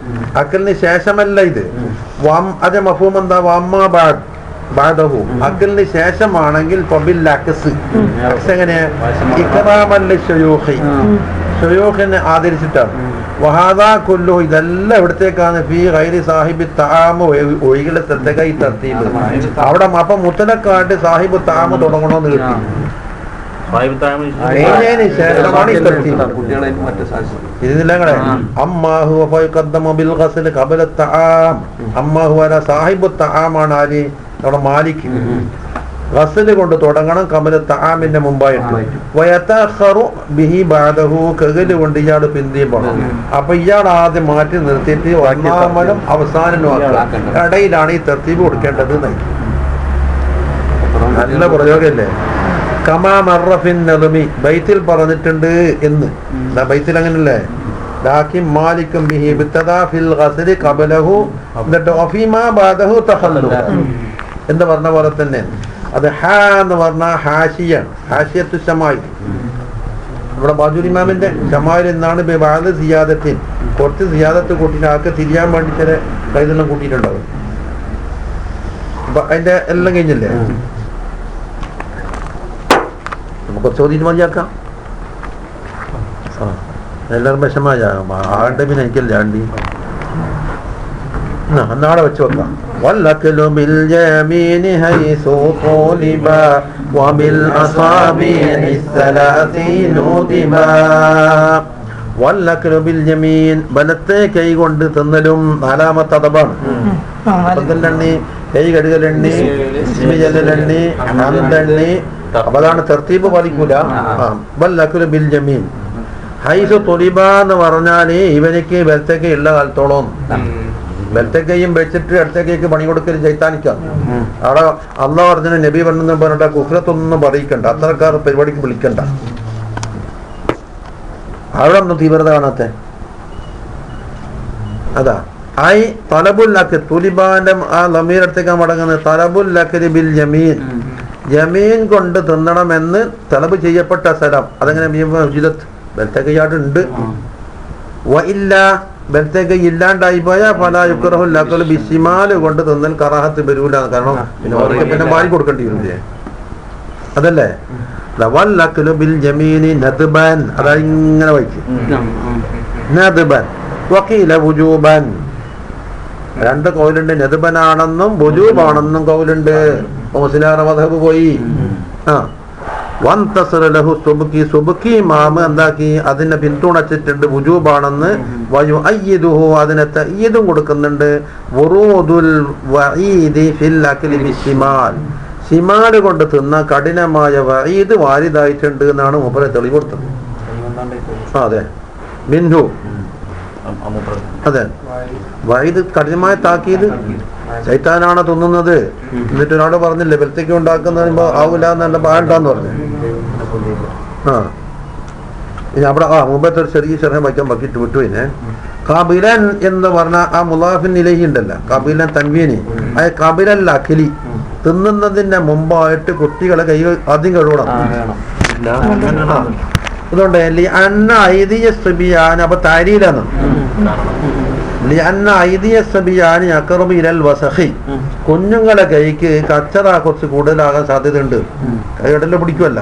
അക്കലിന് ശേഷമല്ല ഇത്. അത് മഫ്ഹൂം എന്താ? വമ്മ ബഅദഹു, അക്കലിന് ശേഷമാണെങ്കിൽ ഫബിൽ അക്സ്. അക്സ് എങ്ങനെ? ഇക്റാമൽ ലിശുയൂഖി, ശുയൂഖിനെ ആദരിച്ചിട്ടാണ്. വഹാദാ കുല്ലു, ഇതെല്ലാം എവിടത്തേക്കാണ്? ഫീ ഗൈരി സാഹിബി തആമ, ഒഴികളെ തദ്ദകൈ തർത്തീബ്. അവിടെ അപ്പം മുത്തലക്കാട്ട് സാഹിബ് തആമ തുടങ്ങണമെന്ന് കിട്ടി. ഇതിനില്ലേ അമ്മാഹു ഫയഖദ്ദമു ബിൽ ഗസ്ൽ ഖബല തആം. അമ്മാഹു അല സാഹിബു തആമാണ് ആര്? അവിടെ മാലിക്. ഗസ്ൽ കൊണ്ട് തുടങ്ങണം ഖബല തആമിന്റെ മുമ്പായിട്ട്. വയതഖറു ബിഹി ബഅദഹു, കഗല് കൊണ്ട് ഇയാൾ പിന്തിയും പോകണം. അപ്പൊ ഇയാൾ ആദ്യം മാറ്റി നിർത്തിയിട്ട് ഒന്നാമനും അവസാനം ഇടയിലാണ് ഈ തർത്തീബ് കൊടുക്കേണ്ടത്. നല്ല പ്രയോഗല്ലേ. കമാ മർറഫിൻ നദ്മി, ബൈത്തിൽ പറഞ്ഞിട്ടുണ്ട് എന്ന്. ബൈത്തിൽ അങ്ങനല്ലേ? ലാകിൻ മാലിക്കും ബിഹി ബിത്തദാ ഫിൽ ഗസ്ലി ഖബലഹു എന്നിട്ട് വഫീമാ ബഅദഹു തഖല്ലുബ എന്ന് പറഞ്ഞ പോലെ തന്നെ. അത് ഹാ എന്ന് പറഞ്ഞ ഹാഷിയാണ്, ഹാഷിയത്തു ശമായിൽ. ഇവിടെ ബാജുൽ ഇമാമിന്റെ ശമായിൽ എന്നാണ് ബഅദ സിയാദത്തിൻ, കുറച്ച് സിയാദത്ത് കൂട്ടിയിട്ട് ആൾക്ക് തിരിയാൻ വേണ്ടി ചില കൈതെല്ലാം കൂട്ടിയിട്ടുണ്ടാവും. അപ്പൊ അതിന്റെ എല്ലാം കഴിഞ്ഞില്ലേ? നമുക്ക് ചോദ്യം മതിയാക്കാം. എല്ലാവരും വിഷമായ ആളുടെ പിന്നെ എനിക്കല്ലേ ആണ്ടി നാളെ വെച്ച് വെക്കാം. والأكل باليمين حيث طلب وبالأصابع الثلاثين ندبا. والأكل باليمين, ബലത്തെ കൈ കൊണ്ട് തിന്നലും നാലാമത്തെ അദബാണ്. പന്തലെണ്ണി, കൈ കഴുകലെണ്ണി, ഇസ്മിജലെണ്ണി, ഹംദെണ്ണി. അപ്പൊ അതാണ് തർത്തീബ് പാലിക്കൂല. വല്ലക്കുൽ ബിൽ യമീൻ ഹൈസു തുലിബ എന്ന് പറഞ്ഞാല് ഇവനിക്ക് ബലത്തേക്ക് ഉള്ള കാലത്തോളം ബലത്തേക്കയും വെച്ചിട്ട് അടുത്തേക്ക് പണി കൊടുക്കൽ ചൈത്താനിക്കാം. അവിടെ അള്ളാഹ് പറഞ്ഞു, നബി പറഞ്ഞു പറഞ്ഞിട്ട് കുഫ്രത്തൊന്നും പറയിക്കണ്ട, അത്രക്കാർ പരിപാടിക്ക് വിളിക്കണ്ട. അവിടെ ഒന്നും തീവ്രത കാണാത്ത അതാ. ഐ തലബുൽ അക്ൽ, തുലിബാന്റെ ആ ലമീർ അടുത്തേക്കാണ് മടങ്ങുന്നത്. തലബുൽ അക്ൽ ബിൽ യമീൻ, യമീൻ കൊണ്ട് തിന്നണമെന്ന് തലബ് ചെയ്യപ്പെട്ട സ്ഥലം. അതെങ്ങനെ ബലത്തേക്കൈയാട്ടുണ്ട്. വ ഇല്ല, ബലത്തേക്ക് ഇല്ലാണ്ടായി പോയാൽ ഫലാ യുക്റഹുൽ അക്ലു ബിശിമാല് കൊണ്ട് തിന്നൽ കറാഹത്ത് വരൂല. കാരണം പിന്നെ അവർക്ക് പിന്നെ മാറി കൊടുക്കേണ്ടി വരില്ലേ? അതല്ലേ. വൽ അക്ലു ബിൽ യമീനി നദ്ബൻ, അതാ ഇങ്ങനെ വായിക്കും. നദ്ബൻ വഖീല വുജൂബൻ, രണ്ട് കൗലുണ്ട്. നദ്ബനാണെന്നും വുജൂബാണെന്നും കൗലുണ്ട്. മുസ്ലിയാർ മദ്ഹബ് പോയി. വൻതസറ ലഹു സുബ്കി, സുബ്കി ഇമാം എന്താക്കി? അതിനെ പിന്തുണച്ചിട്ടുണ്ട് വുജൂബാണെന്ന്. വയുഅയ്യിദുഹു, അതിനെ തഅയ്യിദും കൊടുക്കുന്നുണ്ട്. വുറൂദുൽ വഈദി ഫിൽ അക്ലി ബിശിമാൽ, ശിമാൽ കൊണ്ട് തിന്ന കഠിനമായ വഈദ് വാരിദായിട്ടുണ്ട് എന്നാണ് മൂപ്പരെ തെളിവ് കൊടുത്തത്. അതെ, മിൻഹു, അതെ വഈദ് കഠിനമായ താക്കീത്. ശൈത്താനാണ് തിന്നുന്നത്. എന്നിട്ട് ഒരാള് പറഞ്ഞില്ലേ ബലത്തേക്ക് ഉണ്ടാക്കുന്ന ആവൂല എന്നല്ല പാണ്ടാന്ന് പറഞ്ഞു. ഇനി അവിടെ മുമ്പത്തെ ഒരു ചെറിയ ചെറിയ വയ്ക്കാൻ പറ്റിട്ട് വിട്ടു. പിന്നെ കബിലൻ എന്ന് പറഞ്ഞ ആ മുലാഫിൻ ഇലഹി ഉണ്ടല്ലോ, കബിലൻ തൻവീനി, ആ കബിലല്ല അഖിലി, തിന്നുന്നതിന്റെ മുമ്പായിട്ട് കുട്ടികളെ കൈ ആദ്യം കഴുകണം. അതുകൊണ്ട് അന്ന ഐതിയ സ്ത്രീയാൻ, അപ്പൊ താരീലാണ് കുഞ്ഞുങ്ങളെ കൈക്ക് കച്ചറ കുറച്ച് കൂടുതലാകാൻ സാധ്യതയുണ്ട്. കൈകടല പിടിക്കുമല്ല.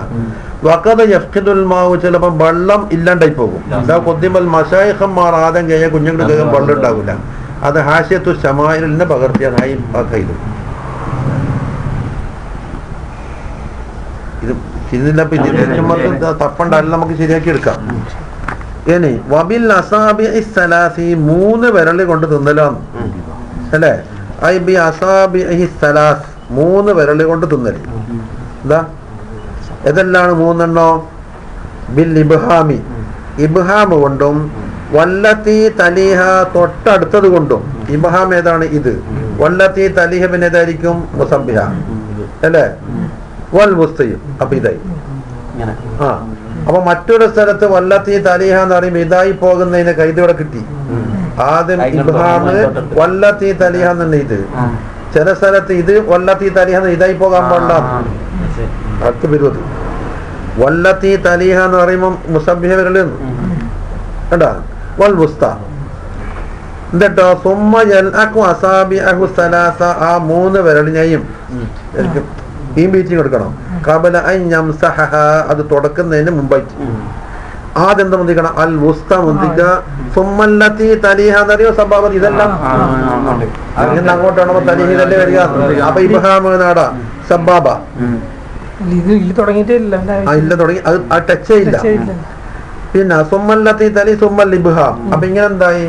വക്കത് യഫ്ഖിദുൽ മാവ്, ചിലപ്പോൾ വെള്ളം ഇല്ലാണ്ടായി പോകും. കൊദ്ദിമൽ മശായിഖന്മാർ ആദ്യം കഴിഞ്ഞ കുഞ്ഞുങ്ങളുടെ കൈ വെള്ളം ഉണ്ടാവില്ല. അത് ഹാഷ്യത്തു ശമായിലിനെ പകർത്തിയാനായി ആ കയ്യിലും ഇത് ഇതില്ല. പിന്നെ തപ്പണ്ടല്ല, നമുക്ക് ശരിയാക്കി എടുക്കാം. ഇനി വബിൽ അസാബിഇ സലാസി, മൂന്ന് വിരല് കൊണ്ട് തിന്നലാണ് അല്ലേ? ഐ ബി അസാബിഇ സലാസ്, മൂന്ന് വിരല് കൊണ്ട് തിന്നല്. എന്താ ഏതെല്ലാണ് മൂന്നെണ്ണോ? ബിൽ ഇബ്ഹാമി, ഇബ്ഹാം കൊണ്ടും, വല്ലത്തി തലീഹ, തൊട്ടടുത്തത് കൊണ്ടും. ഇബ്ഹാം ഏതാണ്? ഇത്. വല്ലത്തി തലീഹ പിന്നെ ഏതായിരിക്കും? മുസബ്ബിഹ അല്ലേ? വൽ മുസ്തയും. അപ്പൊ ഇതായി. അപ്പൊ മറ്റൊരു സ്ഥലത്ത് വല്ലത്തി തലിഹ എന്ന് പറയുമ്പോൾ ഇതായി പോകുന്നതിന് കൈതോടെ കിട്ടി. ആദ്യം ഇബ്ഹാമ് വല്ലത്തി തലിഹ എന്നുണ്ട്. ഇത് ചില സ്ഥലത്ത് ഇത് വല്ലത്തി തലിഹ ഇതായി പോകാൻ പാടില്ല. അടുത്ത് വരുന്നത് വല്ലത്തി തലിഹ എന്ന് പറയുമ്പോൾ മുസബ്ബിഹ വരല് കണ്ടാ വൽ വുസ്ത എന്നിട്ടോ സുമ്മ യൽഅഖു അസാബിഅഹു സലാസ ആ 3 വിരലിനെയും ഈ ബീച്ചിങ് എടുക്കണം. ഖബല അൻ യംസഹഹ അത് തുടക്കുന്നതിന് മുമ്പായിട്ട് ആദ്യം എന്താ മുന്തിക്കണം? Al Wusta മുന്തിക്ക. സുമ്മല്ലത്തി തലിഹ എന്നറിയോ സബാബത്ത് ഇതെല്ലാം അങ്ങനെ അങ്ങോട്ടാണ് തലിഹിതല്ലേ വരിക. അപ്പൊ ഇബ്ഹാമ് നാടാ സബാബ ഇത് തുടങ്ങിയിട്ടേ ഇല്ല. ഇല്ല തുടങ്ങി അത് ആ ടച്ചേ ഇല്ല. പിന്നെ സുമ്മല്ലത്തി തലി സുമ്മൽ ഇബ്ഹാം. അപ്പൊ ഇങ്ങനെ എന്തായി?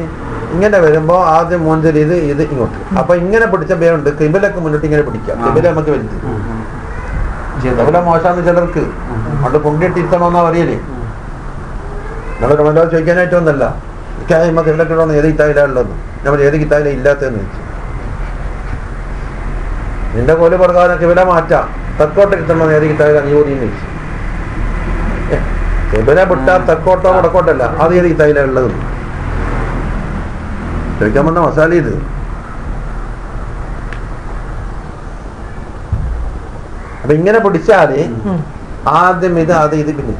ഇങ്ങനെ വരുമ്പോ ആദ്യം മോഞ്ചൽ ഇത് ഇങ്ങോട്ട്. അപ്പൊ ഇങ്ങനെ പിടിച്ച പേരുണ്ട് കിബിലൊക്കെ മുന്നിട്ട് ഇങ്ങനെ പിടിക്കാം. കിബില നമുക്ക് വലുത് കിബില മോശാന്ന് ചിലർക്ക് അത് പൊങ്കിട്ടിരുത്തണമെന്നാ പറയല്. നമ്മൾ കമന്റോ ചോദിക്കാനായിട്ടൊന്നല്ല കിബിലൊക്കെ ഏത് കിതാബിലുള്ളതെന്ന്. നമ്മൾ ഏത് കിതാബില ഇല്ലാത്തതെന്ന് വെച്ചു. നിന്റെ കോല് പ്രകാരം കിബില മാറ്റാം. തെക്കോട്ട് കിട്ടണം ഏത് കിതാബിൽ അനുയോജ്യം വെച്ചു. കിബില വിട്ടാൽ തെക്കോട്ടോ വടക്കോട്ടല്ല. അത് ഏത് കിതാബില ഉള്ളത് ചോദിക്കാൻ വന്ന മസാല ഇത്. അപ്പൊ ഇങ്ങനെ പിടിച്ചാല് ആദ്യം ഇത് അത് ഇത് പിന്നെ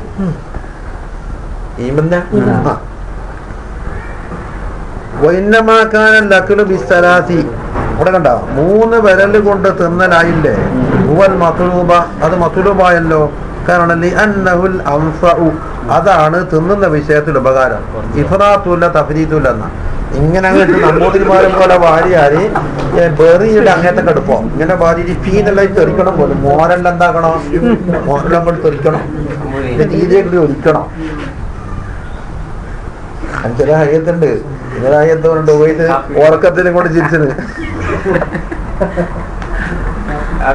ഇവിടെ കണ്ട 3 വിരല് കൊണ്ട് തിന്നലായില്ലേ? അത് മത്ലൂബായല്ലോ. കാരണം അതാണ് തിന്നുന്ന വിഷയത്തിൽ ഉപകാരം. ഇഫ്റാത്തുല്ല തഫ്രീത്തുല്ല എന്ന ഇങ്ങനെ അങ്ങോട്ട് നമ്പൂതിരിമാരും പോലെ വാരിയാല് ബെറിയുടെ അങ്ങനത്തെ കടുപ്പോ ഇങ്ങനെ വാരി ഫീനെല്ലാം തെറിക്കണം പോലും. മോരെല്ലാം എന്താക്കണം? മോരെല്ലാം കൊണ്ട് തെറിക്കണം. രീതിയെ ഒരിക്കണം. ചില ഹയത്തുണ്ട്. ഇങ്ങനെ ഹയത്തുണ്ട് പോയിട്ട് ഉറക്കത്തിലും കൊണ്ട് ചിരിച്ചത്. ആ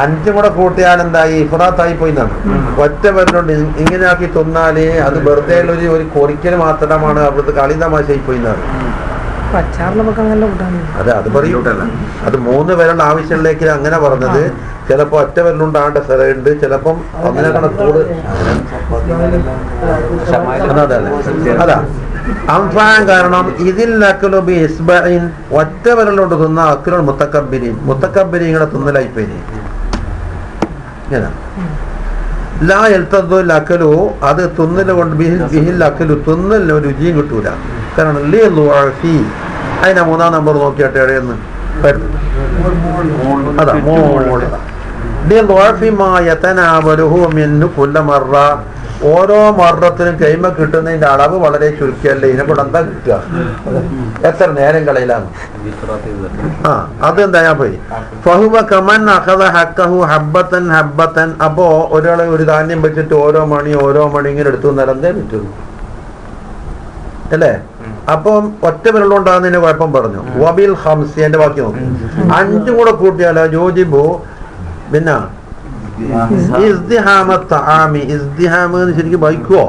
5 കൂടെ കൂട്ടിയാൽ എന്തായി? ഇഫ്റാത്തായി പോയി എന്നാണ്. ഒറ്റ പേരിലുണ്ട് ഇങ്ങനെ ആക്കി തിന്നാല് അത് വെറുതെ ഒരു കൊറിക്കൽ മാത്രമാണ്. അവിടുത്തെ കളി തമാശയായി പോയി എന്നാണ്. അതെ അത് പറയൂട്ടല്ല. അത് 3 പേരുടെ ആവശ്യങ്ങളിലേക്ക് അങ്ങനെ പറഞ്ഞത്. ചിലപ്പോ ഒറ്റ പേരിലുണ്ടാകേണ്ട സ്ഥലമുണ്ട്. ചിലപ്പം അങ്ങനെ കണക്കൂട് അതാ അംഫാൻ. കാരണം ഇതിൽ അക്കലുബി ഇസ്ബഇൻ ഒറ്റ വിരലോട്ട് തിന്ന അക്കലുൽ മുത്തക്കബ്ബിരീൻ മുത്തക്കബ്ബിരീങ്ങളെ തിന്നലായിപ്പോയി. ലാ യൽതദ്ദുൽ അക്കലു അത് തിന്നൽ കൊണ്ട് ബിഹിൽ അക്കലു തിന്നലിന് രുചിയും കിട്ടൂല. കാരണം അതിനെ 3-ാം നമ്പർ നോക്കിയാട്ടെ എവിടെയെന്ന് അതാ ഓരോ മർറത്തിനും കൈമ കിട്ടുന്നതിന്റെ അളവ് വളരെ ചുരുക്കിയല്ലേ. ഇതിനെക്കൊണ്ട് എന്താ കിട്ടുക? എത്ര നേരം കളയിലാണ്. അതെന്താ ഞാൻ പോയി ഫഹുവ കമൻ അഖദ ഹഖഹു ഹബ്ബതൻ ഹബ്ബതൻ. അപ്പോ ഒരാളെ ഒരു ധാന്യം വെച്ചിട്ട് ഓരോ മണി ഇങ്ങനെ എടുത്തു നിലന്തേ പറ്റുള്ളൂ അല്ലേ? അപ്പം ഒറ്റ വിരലുണ്ടാകുന്നതിന് കുഴപ്പം പറഞ്ഞു. വബിൽ ഹംസി എന്റെ ബാക്കി നോക്കി 5 കൂടെ കൂട്ടിയാലോ യോജിബു. പിന്നെ ഇസ്തിഹാമ് ശരിക്കും വായിക്കുവോ?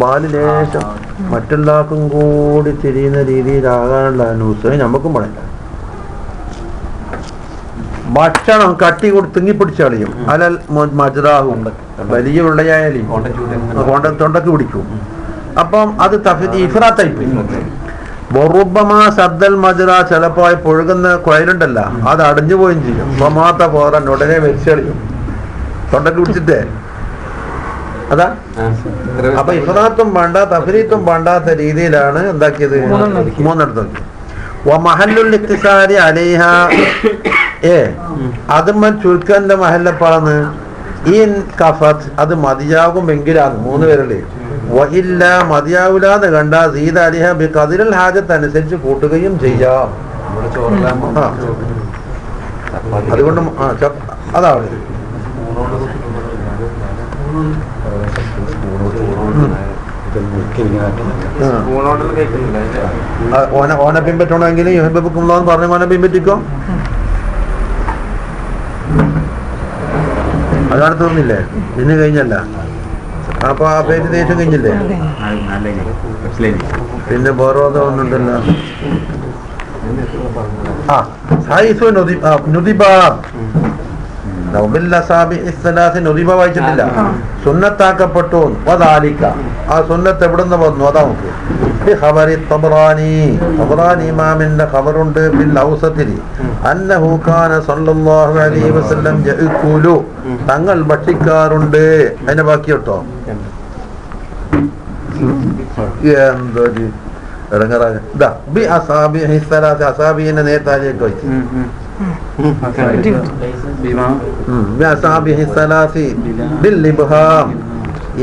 ബാല് ലേശം മറ്റുള്ളവർക്കും കൂടി തിരിയുന്ന രീതിയിലാകാനുള്ള ന്യൂസ് നമുക്കും പറയില്ല. ഭക്ഷണം കട്ടി കൂടി തിങ്ങിപ്പിടിച്ച് കളിയും. അലൽ മജ്റാഹും വലിയ ഉള്ളയായാലും തൊണ്ടക്ക് പിടിക്കും. അപ്പം അത് ഇഫ്റാത്തായി പോയി. ബൊറുബമാ സദ്ദൽ മജ്റ ചിലപ്പോ പൊഴുകുന്ന കുഴലുണ്ടല്ല അത് അടഞ്ഞു പോയും ചെയ്യും. ബൊമാത്ത പോറാൻ ഉടനെ വെച്ചളിയും തൊണ്ടക്ക് പിടിച്ചിട്ടേ. അതാ അപ്പൊ ഇഫ്റാത്തും വേണ്ട തഫ്രീത്തും വേണ്ടാത്ത രീതിയിലാണ് എന്താക്കിയത്? 3 മഹല്ലുൽ ഇഖ്തിസാരി അലൈഹ. അതുമ്മൽ ചുരുക്കന്റെ മഹല്ലപ്പാന്ന് ഈ കഫത്ത് അത് മതിയാകുമെങ്കിലാണ് 3 പേരല്ലേ. വഇല്ല മതിയാവൂലാന്ന് കണ്ട സീദ അലിഹ ബി ഖദറിൽ ഹാജത്ത് അനുസരിച്ച് കൂട്ടുകയും ചെയ്യാം. അതുകൊണ്ട് അതാണ് ഓനെ പിൻപറ്റണമെങ്കിൽ പറഞ്ഞ ഓനെ പിൻപറ്റിക്കോ. അതാണ് തീർന്നില്ലേ? ഇന്ന് കഴിഞ്ഞല്ല. അപ്പൊ ആ പേര് ദേശം കഴിഞ്ഞില്ലേ? പിന്നെ ബോറോധം ഒന്നുണ്ടല്ലോ. നുദിബ വായിച്ചിട്ടില്ല, സുന്നത്താക്കപ്പെട്ടു. വദാലിക, ആ സുന്നത്ത് എവിടുന്ന് വന്നു അതാ നമുക്ക്. തബറാനി ഇമാമിന്റെ ഖബറുണ്ട് ബിൽ ഔസത്തിൽ അന്നഹു കാന സല്ലല്ലാഹു അലൈഹി വസല്ലം യഅകുലു, തങ്ങൾ ഭക്ഷിക്കാറുണ്ട്. അതിന്റെ ബാക്കി കേട്ടോ, എന്തൊരു ഇടങ്ങറാണ്. ഇതാ ബി അസാബിഹി സലാത്ത്, അസാബിഹിന്റെ നേതാലേക്ക് വെച്ച്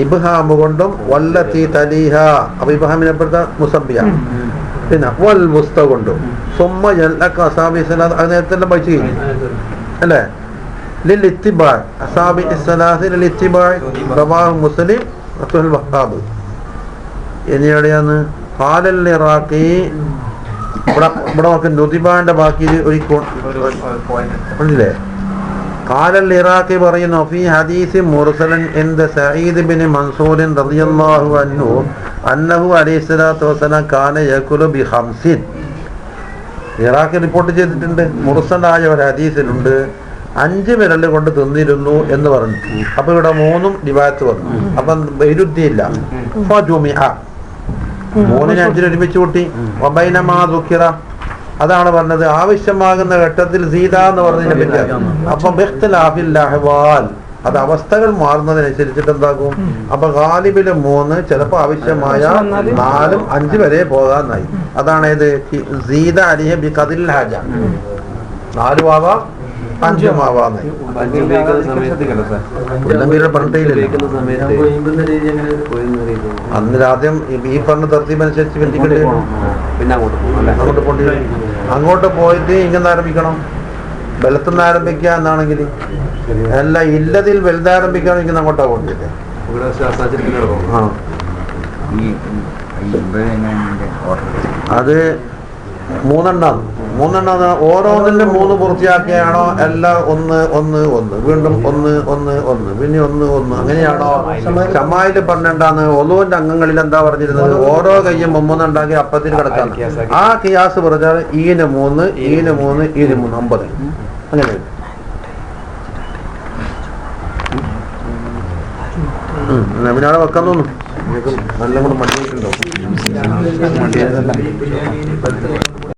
ഇബ്ഹാം കൊണ്ടും വല്ലത്തി തലീഹ, അപ്പൊ ഇബ്ഹാമിനെ മുസബ്ബിയ, പിന്നെ വൽ വുസ്ത കൊണ്ടും സുമ്മ യൽഅക അസാബി സലാത്ത്, അത് നേരത്തെ എല്ലാം പഠിച്ചു കഴിഞ്ഞു അല്ലേ. ലിൽ ഇത്തിബാ, അസാബി സലാത്ത് ലിൽ ഇത്തിബാ, റവാഹു മുസ്ലിം അബ്ദുൽ വഹാബ്. ഇനി എവിടെയാന്ന് ഖാലൽ ഇറാഖി, ഇവിടെ നോക്ക് നുദിബാന്റെ ബാക്കി ഒരില്ലേ. ഖാലൽ ഇറാഖി പറയുന്നു ഫീ ഹദീസ് മുർസലൻ ഇൻദ സഈദ് ബിൻ മൻസൂർ റളിയല്ലാഹു അൻഹു അന്നഹു അലൈഹി സ്വലാത്തു വസ്സലാം കാന യകുലു ബി ഖംസിൻ. ഇറാഖി റിപ്പോർട്ട് ചെയ്തിട്ടുണ്ട്, മുർസലായ ഒരു ഹദീസിലുണ്ട് 5 വിരൽ കൊണ്ട് തിന്നിരുന്നു എന്ന് പറഞ്ഞു. അപ്പൊ ഇവിടെ 3 റിവായത്ത് വന്നു. അപ്പം വൈരുദ്ധ്യമില്ല. 3നെ 5 ഒരുമിച്ച് കൂട്ടി. വബൈനമാ, അതാണ് പറഞ്ഞത് ആവശ്യമാകുന്ന ഘട്ടത്തിൽ സീത എന്ന് പറഞ്ഞതിനെ പറ്റി. അപ്പം ബിഖ്തിലാഫിൽ അഹ്വാൽ, അത് അവസ്ഥകൾ മാറുന്നതിനനുസരിച്ചിട്ട് എന്താക്കും. അപ്പൊ ഗാലിബില് 3, ചിലപ്പോ ആവശ്യമായ 4, 5 വരെ പോകാന്നായി. അതാണ് ഇത് സീത അലിഹ ബി ഖദിൽ ഹാജ, 4 ആവാം 5 ആവാന്നായി. അന്നിലാദ്യം ഈ പറഞ്ഞ തർത്തീബനുസരിച്ച് വെട്ടിക്കിട്ട് അങ്ങോട്ട് പോണ്ടി, അങ്ങോട്ട് പോയിട്ട് ഇങ്ങനെ ആരംഭിക്കണം. ബലത്തുനിന്ന് ആരംഭിക്കുക എന്നാണെങ്കിൽ അല്ല, ഇല്ലതിൽ വലുതാരംഭിക്കുകയാണെങ്കിൽ അങ്ങോട്ടാ പോണ്ടില്ലേ. അത് 3 ഓരോന്നിലും 3 പൂർത്തിയാക്കിയാണോ എല്ലാം 1 1 1 വീണ്ടും 1 1 1 പിന്നെ 1 1 അങ്ങനെയാണോ? ഷമായില് 12 ഒളുവിന്റെ അംഗങ്ങളിൽ എന്താ പറഞ്ഞിരുന്നത്? ഓരോ കയ്യും 3 ഉണ്ടാക്കി അപ്പത്തിന് കിടക്കാം. ആ കിയാസ് പറഞ്ഞാൽ ഈന് 3 ഈന് 3 ഈന് 3 50 അങ്ങനെ. നബിനാളെ വെക്കാൻ തോന്നുന്നു, നല്ല കൂടെ മടിയിട്ടുണ്ടോ?